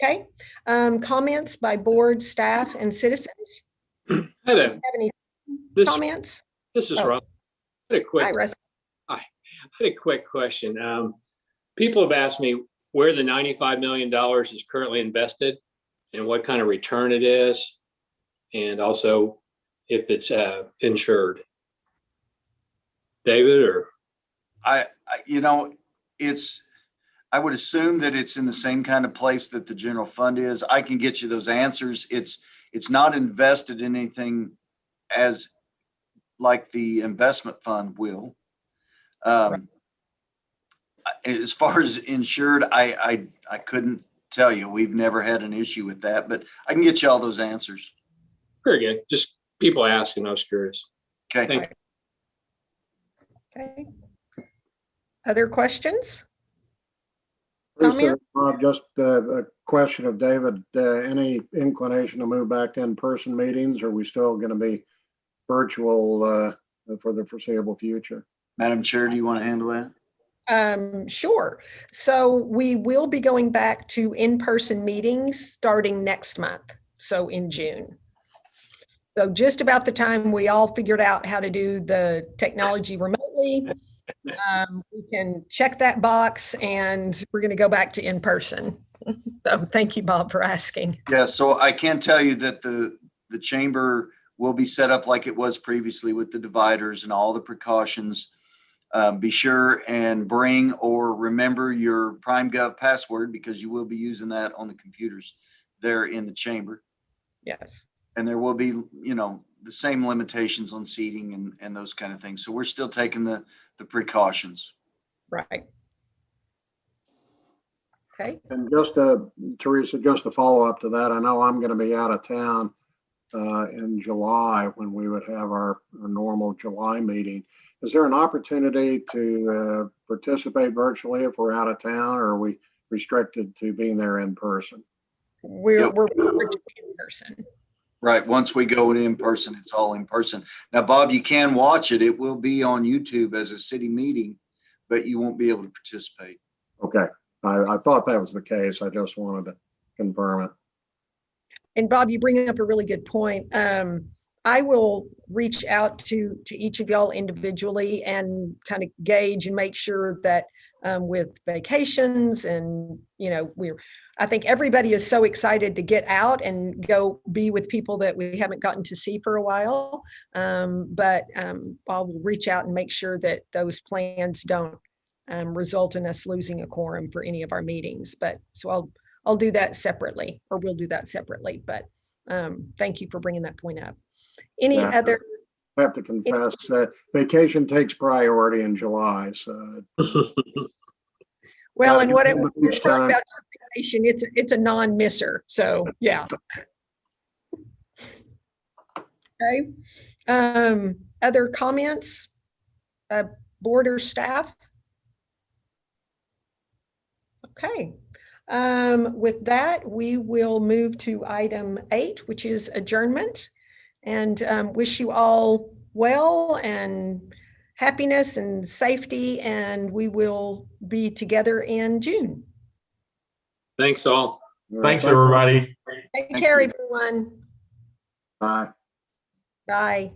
Okay, comments by board, staff, and citizens? I had Have any comments? This is Oh. Russ. I had a quick, Hi, Russ. I had a quick question. People have asked me where the $95 million is currently invested and what kind of return it is, and also if it's insured. David, or? I would assume that it's in the same kind of place that the general fund is. I can get you those answers. It's not invested in anything as like the investment fund will. As far as insured, I couldn't tell you. We've never had an issue with that, but I can get you all those answers. Very good. Just people asking, I was curious. Okay. Thank you. Okay. Other questions? Lisa, just a question of David, any inclination to move back to in-person meetings? Or are we still going to be virtual for the foreseeable future? Madam Chair, do you want to handle that? Sure. So we will be going back to in-person meetings starting next month, so in June. So just about the time we all figured out how to do the technology remotely, we can check that box and we're going to go back to in-person. So thank you, Bob, for asking. Yeah, so I can tell you that the chamber will be set up like it was previously with the dividers and all the precautions. Be sure and bring or remember your PrimeGov password, because you will be using that on the computers there in the chamber. Yes. And there will be, the same limitations on seating and those kind of things. So we're still taking the precautions. Right. Okay. And just Teresa, just to follow up to that, I know I'm going to be out of town in July when we would have our normal July meeting. Is there an opportunity to participate virtually if we're out of town, or are we restricted to being there in person? We're in person. Right. Once we go in person, it's all in person. Now, Bob, you can watch it. It will be on YouTube as a city meeting, but you won't be able to participate. Okay. I thought that was the case. I just wanted to confirm it. And Bob, you bring up a really good point. I will reach out to each of y'all individually and kind of gauge and make sure that with vacations and, I think everybody is so excited to get out and go be with people that we haven't gotten to see for a while. But I'll reach out and make sure that those plans don't result in us losing a quorum for any of our meetings. But so I'll do that separately, or we'll do that separately. But thank you for bringing that point up. Any other? I have to confess, vacation takes priority in July. So. Well, and what it was about vacation, it's a non-misser. So yeah. Okay. Other comments, board or staff? Okay. With that, we will move to item 8, which is adjournment, and wish you all well and happiness and safety, and we will be together in June. Thanks all. Thanks, everybody. Take care, everyone. Bye. Bye.